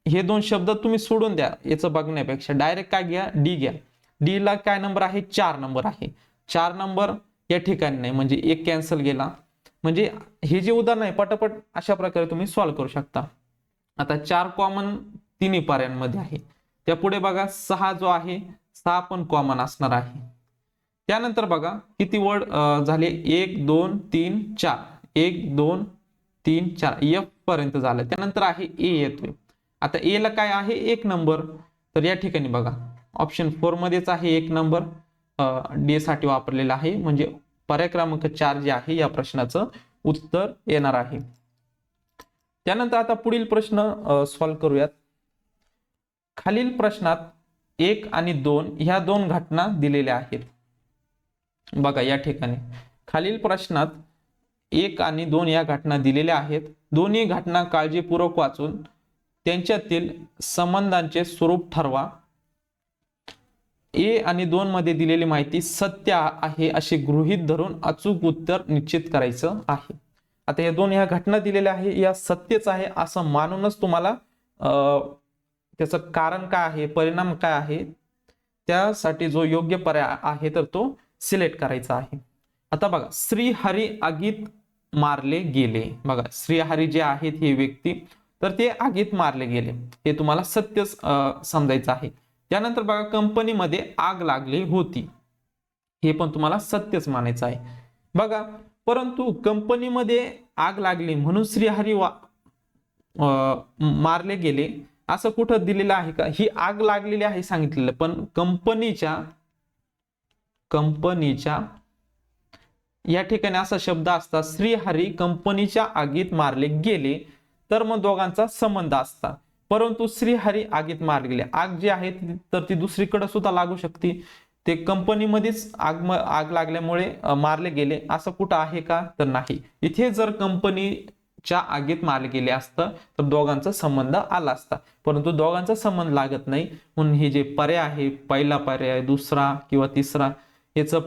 हे 2 शब्द तुम्ही सोडून द्या, याचं बघण्यापेक्षा डायरेक्ट काय घ्या, डी घ्या. डी ला काय नंबर आहे, 4 नंबर आहे. 4 नंबर या ठिकाणी नाही, म्हणजे 1 कॅन्सल गेला. म्हणजे हे जे उदाहरण आहे पटापट अशा प्रकारे तुम्ही सॉल्व्ह करू शकता. आता 4 कॉमन तिन्ही पर्यायांमध्ये आहे. त्यापुढे बघा, 6 जो आहे 6 पण कॉमन असणार आहे. त्यानंतर बघा किती वर्ड झाले, 1 2 3 4, 1 2 3 4 एफ पर्यंत झालं. त्यानंतर आहे ए येतोय. आता ए ला काय आहे, 1 नंबर. तर या ठिकाणी बघा, ऑप्शन 4 मध्येच आहे 1 नंबर डी साठी वापरलेला आहे. म्हणजे पर्याय क्रमांक 4 जे आहे या प्रश्नाचं उत्तर येणार आहे. त्यानंतर आता पुढील प्रश्न सॉल्व्ह करूयात. खालील प्रश्नात 1 आणि 2 ह्या 2 घटना दिलेल्या आहेत. बघा, या ठिकाणी खालील प्रश्नात 1 आणि 2 या घटना दिलेल्या आहेत. दोन्ही घटना काळजीपूर्वक वाचून त्यांच्यातील संबंधांचे स्वरूप ठरवा. ए आणि 2 मध्ये दिलेली माहिती सत्य आहे असे गृहीत धरून अचूक उत्तर निश्चित करायचं आहे. आता या 2 ह्या घटना दिलेल्या आहे, या सत्यच आहे असं मानूनच तुम्हाला त्याचं कारण काय आहे, परिणाम काय आहे, त्यासाठी जो योग्य पर्याय आहे तर तो सिलेक्ट करायचा आहे. आता बघा, श्रीहरी आगीत मारले गेले. बघा, श्रीहरी जे आहेत हे व्यक्ती, तर ते आगीत मारले गेले हे तुम्हाला सत्य समजायचं आहे. त्यानंतर बघा कंपनीमध्ये आग लागली होती, हे पण तुम्हाला सत्यच मानायचं आहे. बघा, परंतु कंपनीमध्ये आग लागली म्हणून श्रीहरी मारले गेले असं कुठं दिलेलं आहे का? ही आग लागलेली आहे सांगितलेलं, पण कंपनीच्या या ठिकाणी असा शब्द असतात, श्रीहरी कंपनीच्या आगीत मारले गेले, तर मग दोघांचा संबंध असता. परंतु श्रीहरी आगीत मारले गेले, आग जी आहे तर ती दुसरीकडे सुद्धा लागू शकते, ते कंपनीमध्येच आग लागल्यामुळे मारले गेले असं कुठं आहे का? तर नाही. इथे जर कंपनीच्या आगीत मारले गेले असतं तर दोघांचा संबंध आला असता, परंतु दोघांचा संबंध लागत नाही, म्हणून हे जे पर्याय आहे, पहिला पर्याय, दुसरा किंवा तिसरा, याचा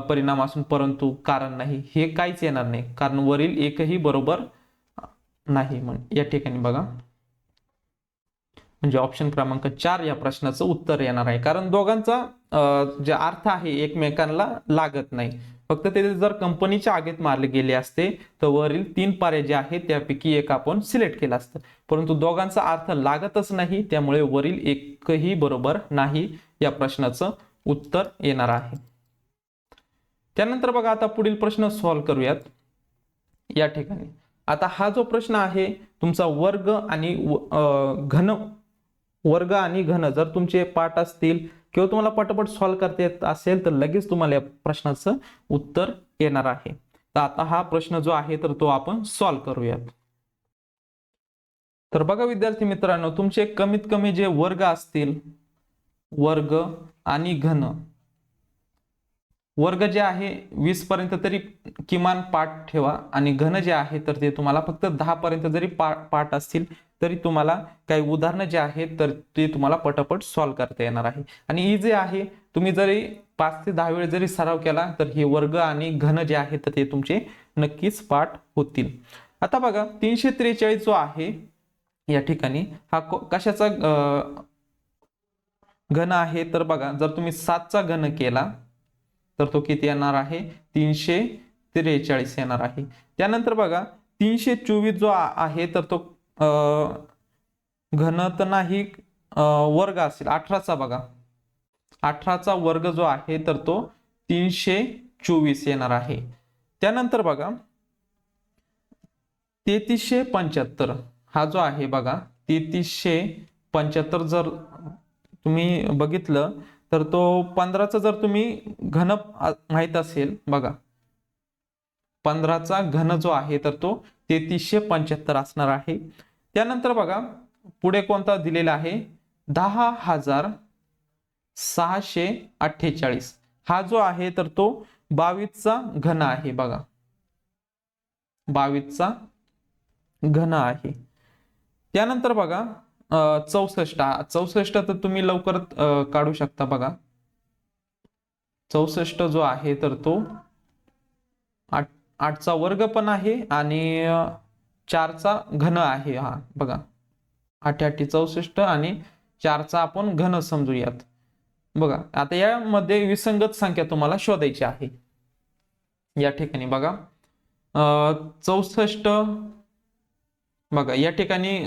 परिणाम असून परंतु कारण नाही, हे काहीच येणार नाही, कारण वरील एकही बरोबर नाही. म्हणून या ठिकाणी बघा, म्हणजे ऑप्शन क्रमांक 4 या प्रश्नाचं उत्तर येणार आहे, कारण दोघांचा जे अर्थ आहे एकमेकांना लागत नाही. फक्त ते जर कंपनीच्या आगीत मारले गेले असते तर वरील 3 पर्याय जे आहेत त्यापैकी एक आपण सिलेक्ट केला असतं, परंतु दोघांचा अर्थ लागतच नाही, त्यामुळे वरील एकही बरोबर नाही, या प्रश्नाचं उत्तर येणार आहे. त्यानंतर बघा, आता पुढील प्रश्न सॉल्व्ह करूयात. या ठिकाणी आता हा जो प्रश्न आहे तुमचा वर्ग आणि घन जर तुमचे पाठ असतील किंवा तुम्हाला पटापट सॉल्व्ह करता येत असेल तर लगेच तुम्हाला या प्रश्नाचं उत्तर येणार आहे. तर आता हा प्रश्न जो आहे तर तो आपण सॉल्व्ह करूयात. तर बघा विद्यार्थी मित्रांनो, तुमचे कमीत कमी जे वर्ग असतील, वर्ग आणि घन, वर्ग जे आहे 20 पर्यंत तरी किमान पाठ ठेवा, आणि घन जे आहे तर ते तुम्हाला फक्त 10 पर्यंत जरी पाठ असतील तरी तुम्हाला काही उदाहरणं जे आहेत तर ते तुम्हाला पटापट सॉल्व्ह करता येणार आहे. आणि ही जे आहे तुम्ही जरी 5 ते 10 वेळ जरी सराव केला तर हे वर्ग आणि घन जे आहे तर ते तुमचे नक्कीच पाठ होतील. आता बघा 343 जो आहे या ठिकाणी हा कशाचा घन आहे, तर बघा जर तुम्ही 7चा घन केला तर तो किती येणार आहे? 343 येणार आहे. त्यानंतर बघा 324 जो आहे तर तो घन तर नाही, वर्ग असेल 18चा. बघा 18चा वर्ग जो आहे तर तो 324 येणार आहे. त्यानंतर बघा 3375 हा जो आहे बघा 3375 जर तुम्ही बघितलं तर तो 15चा जर तुम्ही घन माहित असेल, बघा 15चा घन जो आहे तर तो 3375 असणार आहे. त्यानंतर बघा पुढे कोणता दिलेला आहे? 10,648 हा जो आहे तर तो 22चा घन आहे. बघा 22चा घन आहे. त्यानंतर बघा 64 तर तुम्ही लवकर काढू शकता. बघा 64 जो आहे तर तो 8चा वर्ग पण आहे आणि 4चा घन आहे. हा बघा 8 8 64 आणि 4चा आपण घन समजूयात. बघा आता यामध्ये विसंगत संख्या तुम्हाला शोधायची आहे. या ठिकाणी बघा 64 बघा या ठिकाणी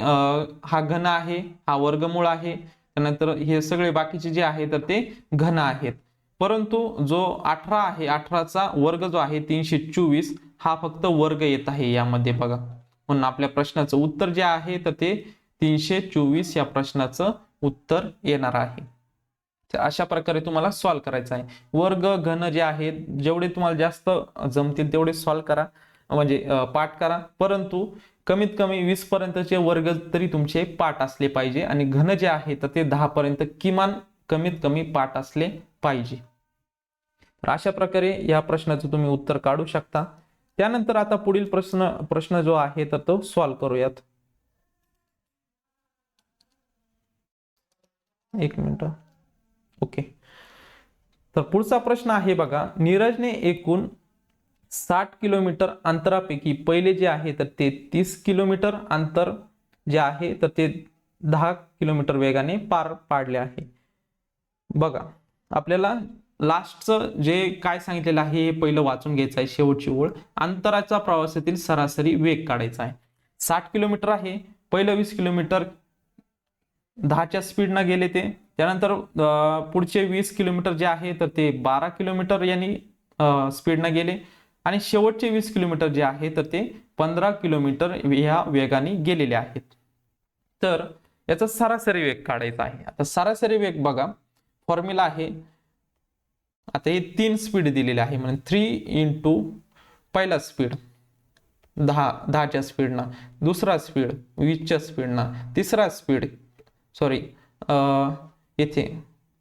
हा घन आहे, हा वर्गमूळ आहे, त्यानंतर हे सगळे बाकीचे जे आहे तर ते घन आहेत. परंतु जो 18 आहे, 18चा वर्ग जो आहे 324 हा फक्त वर्ग येत आहे यामध्ये. बघा म्हणून आपल्या प्रश्नाचं उत्तर जे आहे तर ते 324 या प्रश्नाचं उत्तर येणार आहे. अशा प्रकारे तुम्हाला सॉल्व्ह करायचं आहे. वर्ग घन जे आहेत जेवढे तुम्हाला जास्त जमतील तेवढे सॉल्व्ह करा, म्हणजे पाठ करा, परंतु कमीत कमी 20 पर्यंतचे वर्ग तरी तुमचे पाठ असले पाहिजे, आणि घन जे आहे तर ते 10 पर्यंत किमान कमीत कमी पाठ असले पाहिजे. तर अशा प्रकारे या प्रश्नाचं तुम्ही उत्तर काढू शकता. त्यानंतर आता पुढील प्रश्न जो आहे तर तो सॉल्व्ह करूयात. एक मिनिट. ओके, तर पुढचा प्रश्न आहे बघा, नीरजने एकूण 60 किलोमीटर अंतरापैकी पहिले जे आहे तर ते 30 किलोमीटर अंतर जे आहे तर ते 10 किलोमीटर वेगाने पार पाडले आहे. बघा आपल्याला लास्टचं जे काय सांगितलेलं आहे हे पहिलं वाचून घ्यायचं आहे. शेवटची ओळ, अंतराचा प्रवासातील सरासरी वेग काढायचा आहे. 60 किलोमीटर आहे, पहिलं 20 किलोमीटर 10च्या स्पीडनं गेले ते. त्यानंतर पुढचे 20 किलोमीटर जे आहे तर ते 12 किलोमीटर यांनी स्पीडनं गेले. आणि शेवटचे 20 किलोमीटर जे आहे तर ते 15 किलोमीटर या वेगाने गेलेले आहेत. तर याचा सरासरी वेग काढायचा आहे. आता सरासरी वेग बघा, फॉर्म्युला आहे. आता हे 3 स्पीड दिलेले आहे म्हणून 3 इंटू पहिला स्पीड 10च्या स्पीडनं, दुसरा स्पीड 20च्या स्पीडनं, तिसरा स्पीड इथे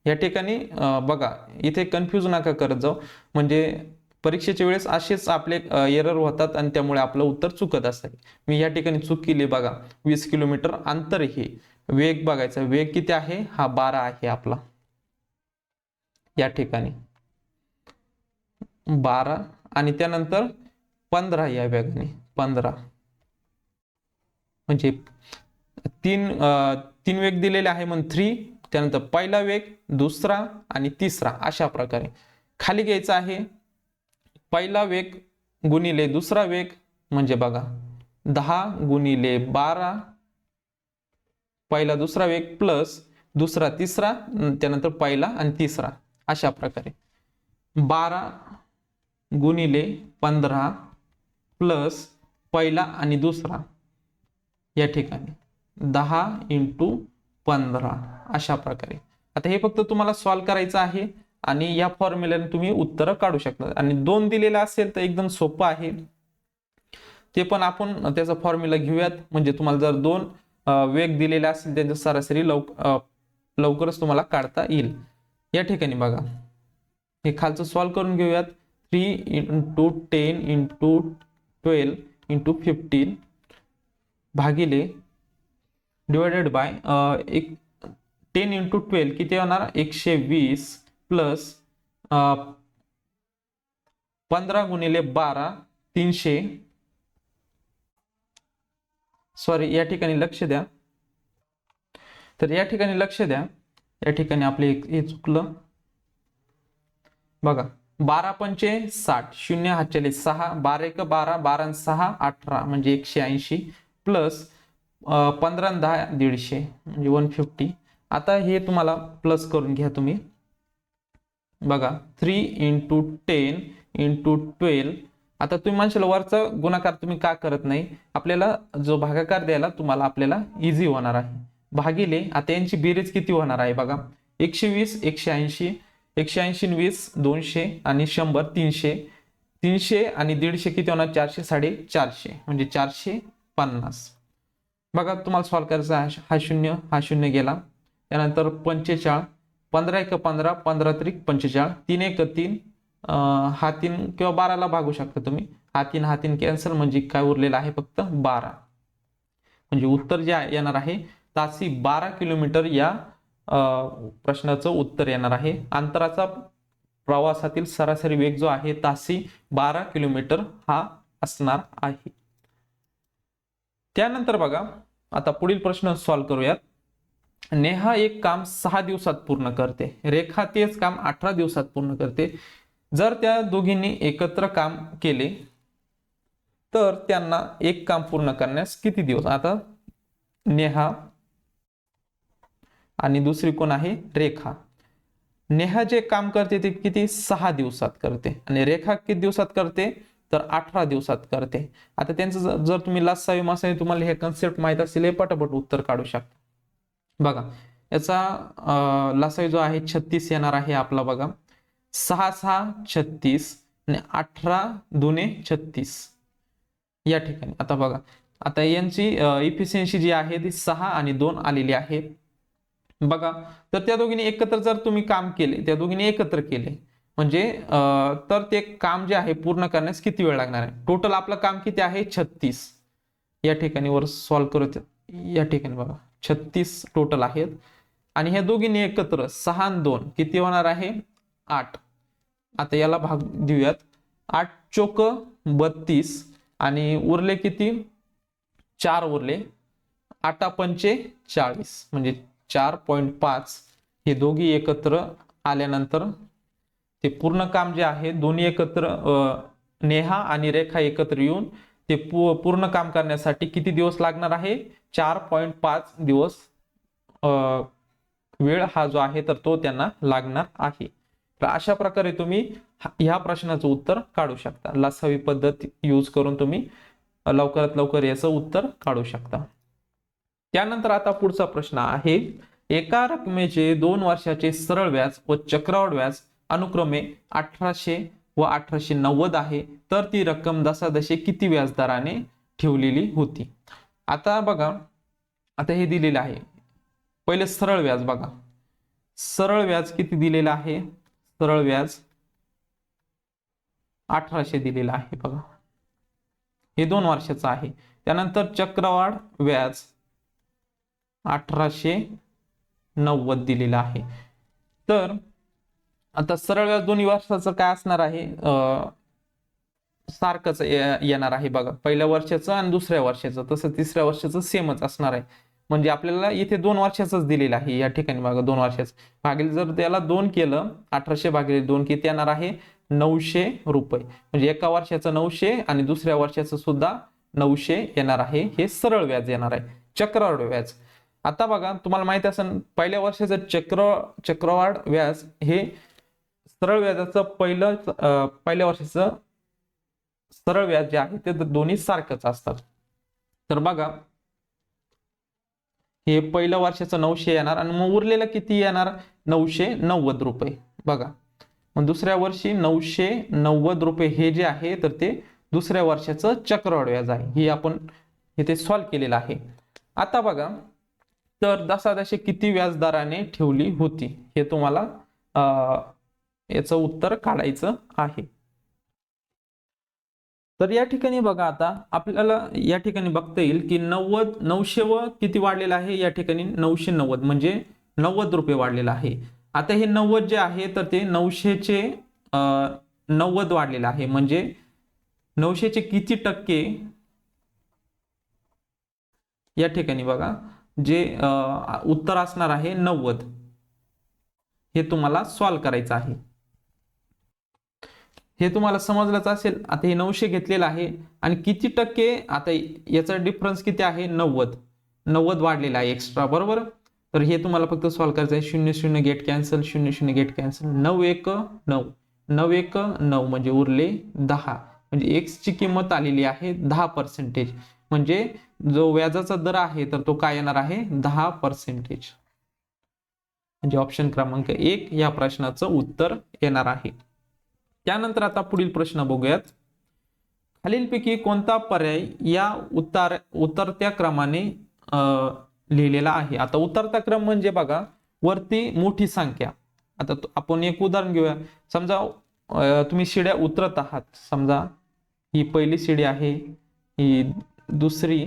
या ठिकाणी बघा, इथे कन्फ्यूज नका करत जाऊ, म्हणजे परीक्षेच्या वेळेस असेच आपले एरर होतात आणि त्यामुळे आपलं उत्तर चुकत असतं. मी या ठिकाणी चूक केली बघा. 20 किलोमीटर अंतर हे वेग बघायचा, वेग किती आहे, हा 12 आहे आपला. या ठिकाणी 12 आणि त्यानंतर 15 या वेगाने 15, म्हणजे तीन वेग दिलेले आहे म्हणून 3, त्यानंतर पहिला वेग, दुसरा आणि तिसरा, अशा प्रकारे खाली घ्यायचा आहे. पहिला वेग गुणिले दुसरा वेग म्हणजे बघा 10 गुणिले 12, पहिला दुसरा वेग प्लस दुसरा तिसरा, त्यानंतर पहिला आणि तिसरा, अशा प्रकारे 12 गुणिले 15 प्लस पहिला आणि दुसरा, या ठिकाणी 10 इंटू 15, अशा प्रकारे. आता हे फक्त तुम्हाला सॉल्व करायचं आहे आणि या फॉर्म्युल्याने तुम्ही उत्तर काढू शकता. आणि 2 दिलेलं असेल तर एकदम सोपं आहे, ते पण आपण त्याचा फॉर्म्युला घेऊयात. म्हणजे तुम्हाला जर 2 वेग दिलेले असतील त्यांची सरासरी लवकरच तुम्हाला काढता येईल. या ठिकाणी बघा, हे खालचं सॉल्व करून घेऊयात. 3 इंटू 10 इंटू 12 इंटू 15 भागिले डिवायडेड बाय 10 इंटू 12 किती होणार, 120 प्लस 15 गुणिले 12 300. सॉरी, या ठिकाणी लक्ष द्या. तर या ठिकाणी लक्ष द्या, या ठिकाणी आपले हे चुकलं बघा. 12 पंचे 60, 0 हातचेले 6, 12 1 12, 12 आणि 6 18, म्हणजे 180 प्लस 15 आणि 10 150, म्हणजे 150. आता हे तुम्हाला प्लस करून घ्या तुम्ही बघा. 3 इंटू 10 इंटू 12. आता तुम्ही म्हणशाल वरचा गुणाकार तुम्ही का करत नाही, आपल्याला जो भागाकार द्यायला तुम्हाला आपल्याला इझी होणार आहे. भागिले आता यांची बेरीज किती होणार आहे बघा. 120 180, 180 20 200 आणि 100 300, 300 आणि 150 किती होणार, 400 450, म्हणजे 450. बघा तुम्हाला सॉल्व करायचा आहे. हा शून्य गेला. त्यानंतर 45, 15 1 15, 15 त्रिक 45, 3 1 3, हा 3 किंवा 12ला भागू शकता तुम्ही. हा 3 कॅन्सल, म्हणजे काय उरलेला आहे फक्त 12. म्हणजे उत्तर जे येणार आहे तासी 12 किलोमीटर या प्रश्नाचं उत्तर येणार आहे. अंतराचा प्रवासातील सरासरी वेग जो आहे तासी 12 किलोमीटर हा असणार आहे. त्यानंतर बघा, आता पुढील प्रश्न सॉल्व करूयात. नेहा एक काम 6 दिवसात पूर्ण करते, रेखा तेच काम 18 दिवसात पूर्ण करते. जर त्या दोघींनी एकत्र काम केले तर त्यांना एक काम पूर्ण करण्यास किती दिवस. आता नेहा आणि दुसरी कोण आहे, रेखा. नेहा जे काम करते ते किती 6 दिवसात करते आणि रेखा किती दिवसात करते तर 18 दिवसात करते. आता त्यांचं जर तुम्ही लसावी मासावी तुम्हाला हे कन्सेप्ट माहित असेल, हे पटापट उत्तर काढू शकता. बघा याचा लसावी जो आहे 36 येणार आहे आपला. बघा 6 6 36 आणि 18 दुने 36 या ठिकाणी. आता बघा, आता यांची इफिशियन्सी जी आहे ती 6 आणि 2 आलेली आहे. बघा, तर त्या दोघींनी एकत्र जर तुम्ही काम केले, त्या दोघींनी एकत्र केले म्हणजे तर ते काम जे आहे पूर्ण करण्यास किती वेळ लागणार आहे. टोटल आपलं काम किती आहे 36. या ठिकाणी वर सॉल्व करत, या ठिकाणी बघा 36 टोटल आहेत. आणि ह्या दोघींनी एकत्र 6 आणि 2 किती होणार आहे 8. आता याला भाग देऊयात. 8 चोक 32 आणि उरले किती 4 उरले. 8 पंचे 40, म्हणजे 4.5. हे दोघी एकत्र आल्यानंतर ते पूर्ण काम जे आहे दोन्ही एकत्र नेहा आणि रेखा एकत्र येऊन ते पूर्ण काम करण्यासाठी किती दिवस लागणार आहे 4.5 दिवस वेळ हा जो आहे तर तो त्यांना लागणार आहे. तर अशा प्रकारे तुम्ही ह्या प्रश्नाचं उत्तर काढू शकता. लसावी पद्धत यूज करून तुम्ही लवकरात लवकर याचं उत्तर काढू शकता. त्यानंतर आता पुढचा प्रश्न आहे, एका रकमेचे 2 वर्षाचे सरळ व्याज व चक्रवाढ व्याज अनुक्रमे 1800 व 1890 आहे, तर ती रक्कम दशादशे किती व्याजदराने ठेवलेली होती. आता बघा, आता हे दिलेलं आहे. पहिले सरळ व्याज बघा, सरळ व्याज किती दिलेलं आहे, सरळ व्याज 1800 दिलेलं आहे बघा, हे 2 वर्षाचं आहे. त्यानंतर चक्रवाढ व्याज 1890 दिलेलं आहे. तर आता सरळ व्याज दोन्ही वर्षाचं काय असणार आहे, सारखंच येणार आहे बघा, पहिल्या वर्षाचं आणि दुसऱ्या वर्षाचं, तसं तिसऱ्या वर्षाचं सेमच असणार आहे. म्हणजे आपल्याला इथे 2 वर्षाचंच दिलेलं आहे या ठिकाणी बघा, 2 वर्षाचं भागिले जर त्याला 2 केलं, 1800 भागिले 2 किती येणार आहे, 900 रुपये. म्हणजे एका वर्षाचं 900 आणि दुसऱ्या वर्षाचं सुद्धा 900 येणार आहे. हे सरळ व्याज येणार आहे. चक्रवाढ व्याज, आता बघा तुम्हाला माहिती असेल, पहिल्या वर्षाचं चक्रवाढ व्याज हे सरळ व्याजाचं पहिल्या वर्षाचं सरळ व्याज जे आहे ते दोन्ही सारखंच असतात. तर बघा, हे पहिल्या वर्षाचं 900 येणार आणि मग उरलेलं किती येणार, 990 रुपये बघा. मग दुसऱ्या वर्षी 990 रुपये हे जे आहे तर ते दुसऱ्या वर्षाचं चक्रवाढ व्याज आहे. हे आपण इथे सॉल्व्ह केलेलं आहे. आता बघा, तर दशादशे किती व्याजदराने ठेवली होती, हे तुम्हाला याचं उत्तर काढायचं आहे. तर या ठिकाणी बघा, आता आपल्याला या ठिकाणी बघता येईल की 900 व किती वाढलेलं आहे, या ठिकाणी 990 म्हणजे 90 रुपये वाढलेलं आहे. आता हे 90 जे आहे तर ते 900चे 90 वाढलेलं आहे. म्हणजे 900चे किती टक्के, या ठिकाणी बघा जे उत्तर असणार आहे 90, हे तुम्हाला सॉल्व्ह करायचं आहे. हे तुम्हाला समजलंच असेल. आता हे 900 घेतलेलं आहे आणि किती टक्के, आता याचा डिफरन्स किती आहे, 90 वाढलेला आहे एक्स्ट्रा, बरोबर. तर हे तुम्हाला फक्त सॉल्व्ह करायचं आहे. 0 0 गेट कॅन्सल, 0 0 गेट कॅन्सल, 9 1 9, 9 1 9 म्हणजे उरले 10. म्हणजे एक्स ची किंमत आलेली आहे 10%. म्हणजे जो व्याजाचा दर आहे तर तो काय येणार आहे, 10%. म्हणजे ऑप्शन क्रमांक 1 या प्रश्नाचं उत्तर येणार आहे. त्यानंतर आता पुढील प्रश्न बघूयात. खालीलपैकी कोणता पर्याय या उतरत्या क्रमाने लिहिलेला आहे. आता उतरता क्रम म्हणजे बघा, वरती मोठी संख्या. आता आपण एक उदाहरण घेऊया. समजा तुम्ही शिड्या उतरत आहात. समजा ही पहिली शिडी आहे, ही दुसरी,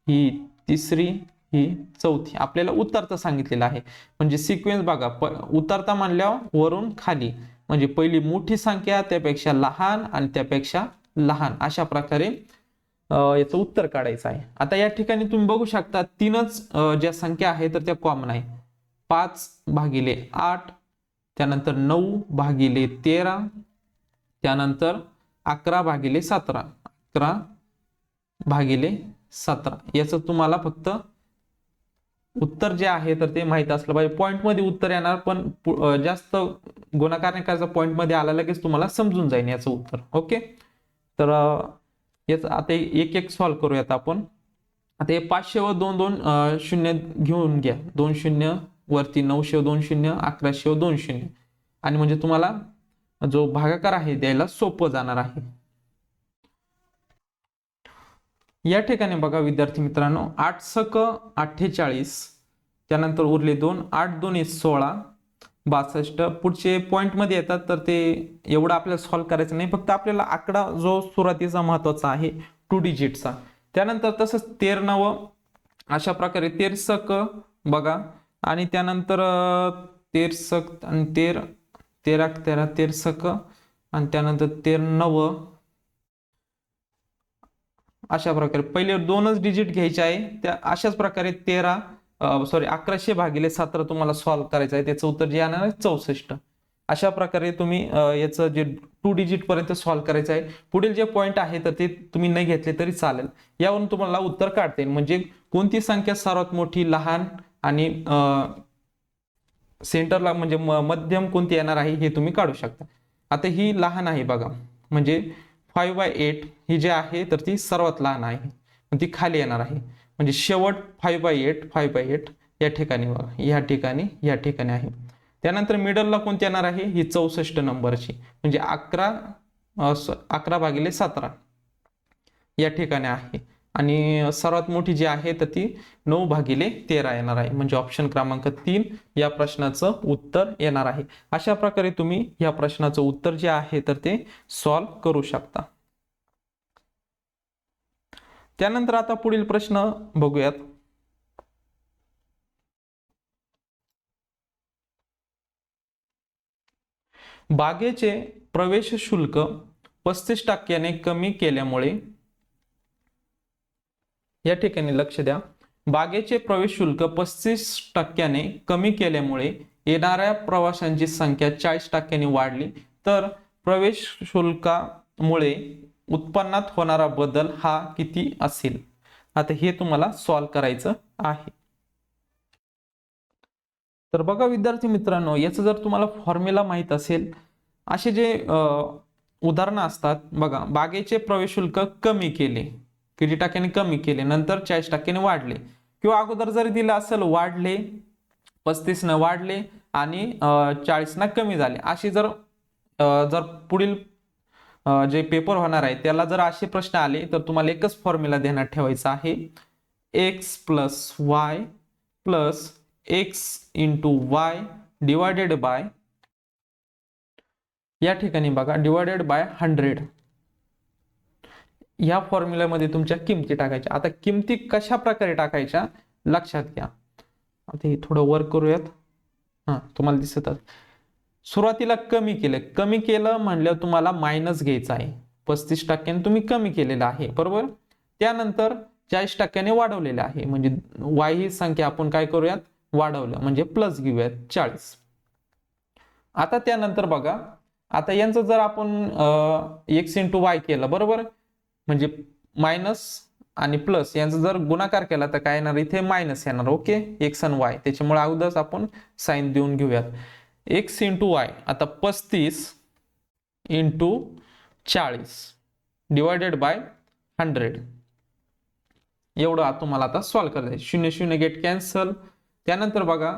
ही तिसरी, ही चौथी. आपल्याला उतरता सांगितलेलं आहे. म्हणजे सिक्वेन्स बघा, उतरता म्हणल्यावर वरून खाली, म्हणजे पहिली मोठी संख्या, त्यापेक्षा लहान आणि त्यापेक्षा लहान, अशा प्रकारे याचं उत्तर काढायचं आहे. आता या ठिकाणी तुम्ही बघू शकता, 3च ज्या संख्या आहेत तर त्या कॉमन आहे. 5/8, त्यानंतर 9/13, त्यानंतर 11/17, 11/17. याचं तुम्हाला फक्त उत्तर जे आहे तर ते माहित असलं पाहिजे. पॉइंट मध्ये उत्तर येणार, पण जास्त गुणाकार नाही करायचा, पॉइंट मध्ये आला लगेच तुम्हाला समजून जाईल याचं उत्तर. ओके, तर याच आता एक एक सॉल्व्ह करूयात आपण. आता हे 500 व 2 2 शून्य घेऊन घ्या. 2 0 वरती, 900 व 2 0, 1100 व 2 0, आणि म्हणजे तुम्हाला जो भागाकार आहे द्यायला सोपं जाणार आहे. या ठिकाणी बघा विद्यार्थी मित्रांनो, 8 सक 48, त्यानंतर उरले 2, 8 2 16, 62. पुढचे पॉइंट मध्ये येतात, तर ते एवढं आपल्याला सॉल्व्ह करायचं नाही. फक्त आपल्याला आकडा जो सुरुवातीचा महत्वाचा आहे 2 डिजिटचा. त्यानंतर तसंच 13 अशा प्रकारे 13 सक बघा, आणि त्यानंतर 13 सक आणि 13 13 सक, आणि त्यानंतर 13 अशा प्रकारे पहिले 2च डिजिट घ्यायचे आहे. त्या अशाच प्रकारे 1100/17 तुम्हाला सॉल्व्ह करायचं आहे. त्याचं उत्तर जे येणार आहे 64. अशा प्रकारे तुम्ही याचं जे 2 डिजिट पर्यंत सॉल्व्ह करायचं आहे. पुढील जे पॉइंट आहे तर ते तुम्ही नाही घेतले तरी चालेल. यावरून तुम्हाला उत्तर काढता येईल. म्हणजे कोणती संख्या सर्वात मोठी, लहान आणि सेंटरला म्हणजे मध्यम कोणती येणार आहे हे तुम्ही काढू शकता. आता ही लहान आहे बघा, म्हणजे 5/8 ही जी आहे तर ती सर्वात लहान आहे, ती खाली येणार आहे. म्हणजे शेवट 5/8 या ठिकाणी बघा, या ठिकाणी आहे. त्यानंतर मिडलला कोणती येणार आहे, ही 64 नंबरची, म्हणजे 11/17 या ठिकाणी आहे. आणि सर्वात मोठी जी आहे तर ती 9/13 येणार आहे, म्हणजे ऑप्शन क्रमांक 3 या प्रश्नाचं उत्तर येणार आहे. अशा प्रकारे तुम्ही या प्रश्नाचं उत्तर जे आहे तर ते सॉल्व्ह करू शकता. त्यानंतर आता पुढील प्रश्न बघूयात. बागेचे प्रवेश शुल्क 35% कमी केल्यामुळे, या ठिकाणी लक्ष द्या, बागेचे प्रवेश शुल्क 35% कमी केल्यामुळे येणाऱ्या प्रवाशांची संख्या 40% वाढली, तर प्रवेश शुल्कामुळे उत्पन्नात होणारा बदल हा किती असेल? आता हे तुम्हाला सॉल्व्ह करायचं आहे. तर बघा विद्यार्थी मित्रांनो, याचं जर तुम्हाला फॉर्म्युला माहित असेल, असे जे उदाहरणं असतात बघा, बागेचे प्रवेश शुल्क कमी केले, किती टक्क्याने कमी केले, नंतर 40% वाढले, किंवा अगोदर जरी दिलं असेल वाढले, 35 वाढले आणि 40 कमी झाले, अशी जर पुढील जे पेपर होणार आहे त्याला जर असे प्रश्न आले तर तुम्हाला एकच फॉर्म्युला ध्यानात ठेवायचा आहे, x + y + x × y divided by, या ठिकाणी बघा डिवायडेड बाय 100. या फॉर्म्युल्यामध्ये तुमच्या किमती टाकायच्या. आता किमती कशा प्रकारे टाकायच्या लक्षात घ्या. आता हे थोडं वर करूयात. तुम्हाला दिसत सुरुवातीला कमी केलं म्हणल्यावर तुम्हाला मायनस घ्यायचं आहे. 35% तुम्ही कमी केलेलं आहे, बरोबर. त्यानंतर 40% वाढवलेलं आहे, म्हणजे y ही संख्या आपण काय करूयात, वाढवलं म्हणजे प्लस घेऊयात 40. आता त्यानंतर बघा, आता यांचं जर आपण x × y केलं, बरोबर, म्हणजे मायनस आणि प्लस यांचा जर गुणाकार केला तर काय येणार, इथे मायनस येणार. ओके, x आणि y, त्याच्यामुळे अगोदरच आपण साइन देऊन घेऊयात. x × y, आता 35 × 40 डिवायडेड बाय 100. एवढं तुम्हाला आता सॉल्व्ह करायचं. 0 0 गेट कॅन्सल. त्यानंतर बघा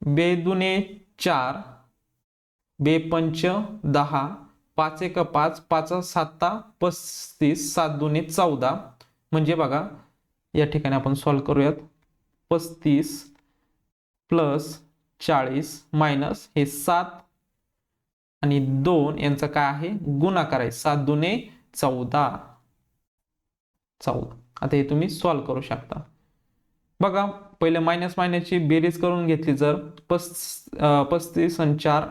2 4, 2 5 10, 5 1 5, 5 7 35, 7 2 14. म्हणजे बघा या ठिकाणी आपण सॉल्व्ह करूयात. 35 प्लस 40 मायनस हे 7 आणि 2 यांचा काय आहे, गुणाकार आहे. 7 2 14. आता हे तुम्ही सॉल्व्ह करू शकता. बघा पहिले मायनस मायनसची बेरीज करून घेतली जर 35 आणि 4,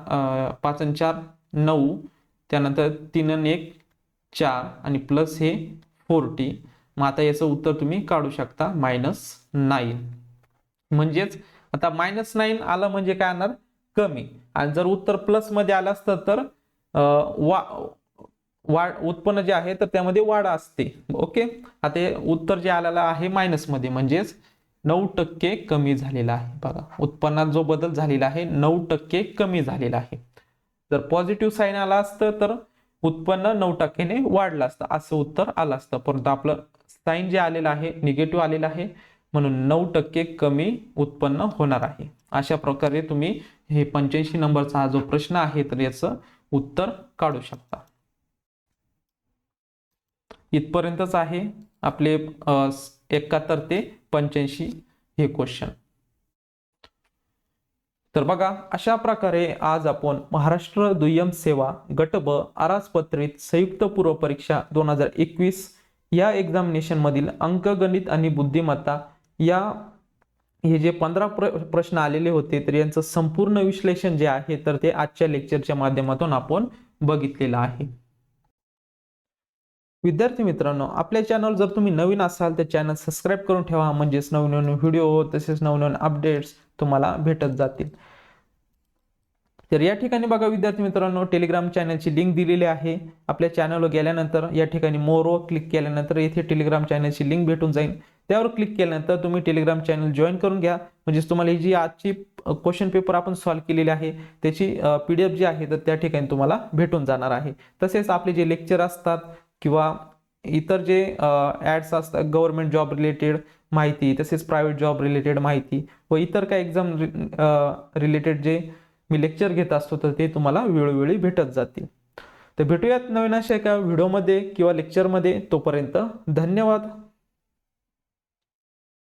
5 आणि 4 9, त्यानंतर 3 आणि 1 4 आणि प्लस हे 40. मग आता याचं उत्तर तुम्ही काढू शकता -9. म्हणजेच आता -9 आलं म्हणजे काय येणार, कमी. आणि जर उत्तर प्लस मध्ये आलं असतं तर उत्पन्न जे आहे तर त्यामध्ये वाढ असते. ओके, आता हे उत्तर जे आलेलं आहे मायनस मध्ये, म्हणजेच 9% कमी झालेला आहे. बघा उत्पन्नात जो बदल झालेला आहे 9% कमी झालेला आहे. जर पॉझिटिव्ह साईन आला असतं तर उत्पन्न 9% वाढलं असतं, असं उत्तर आलं असतं. परंतु आपलं साईन जे आलेलं आहे निगेटिव्ह आलेलं आहे, म्हणून 9% कमी उत्पन्न होणार आहे. अशा प्रकारे तुम्ही हे 85 नंबरचा हा जो प्रश्न आहे तर याचं उत्तर काढू शकता. इथपर्यंतच आहे आपले 71 ते 85 हे क्वेश्चन. तर बघा अशा प्रकारे आज आपण महाराष्ट्र दुय्यम सेवा गट ब अराजपत्रित संयुक्त पूर्व परीक्षा 2021 या एक्झामिनेशन मधील अंकगणित आणि बुद्धिमत्ता या हे जे 15 प्रश्न आलेले होते तर यांचं संपूर्ण विश्लेषण जे आहे तर ते आजच्या लेक्चरच्या माध्यमातून आपण बघितलेलं आहे. विद्यार्थी मित्रांनो, आपल्या चॅनल जर तुम्ही नवीन असाल तर चॅनल सबस्क्राईब करून ठेवा, म्हणजेच नवनवीन व्हिडिओ तसेच नवनवीन अपडेट्स तुम्हाला भेटत जातील. तर या ठिकाणी बघा विद्यार्थी मित्रांनो, टेलिग्राम चॅनलची लिंक दिलेली आहे. आपल्या चॅनलवर गेल्यानंतर या ठिकाणी मोरवर क्लिक केल्यानंतर इथे टेलिग्राम चॅनलची लिंक भेटून जाईल. त्यावर क्लिक केल्यानंतर तुम्ही टेलिग्राम चॅनल जॉईन करून घ्या. म्हणजेच तुम्हाला ही जी आजची क्वेश्चन पेपर आपण सॉल्व्ह केलेली आहे त्याची PDF जी आहे तर त्या ठिकाणी तुम्हाला भेटून जाणार आहे. तसेच आपले जे लेक्चर असतात किंवा इतर जे ॲड्स असतात, गव्हर्नमेंट जॉब रिलेटेड माहिती, तसेच प्रायव्हेट जॉब रिलेटेड माहिती व इतर काय एक्झाम रिलेटेड जे मी लेक्चर घेत असतो तर ते तुम्हाला वेळोवेळी भेटत जातील. तर भेटूयात नवीन अशा एका व्हिडिओमध्ये किंवा लेक्चरमध्ये. तोपर्यंत धन्यवाद.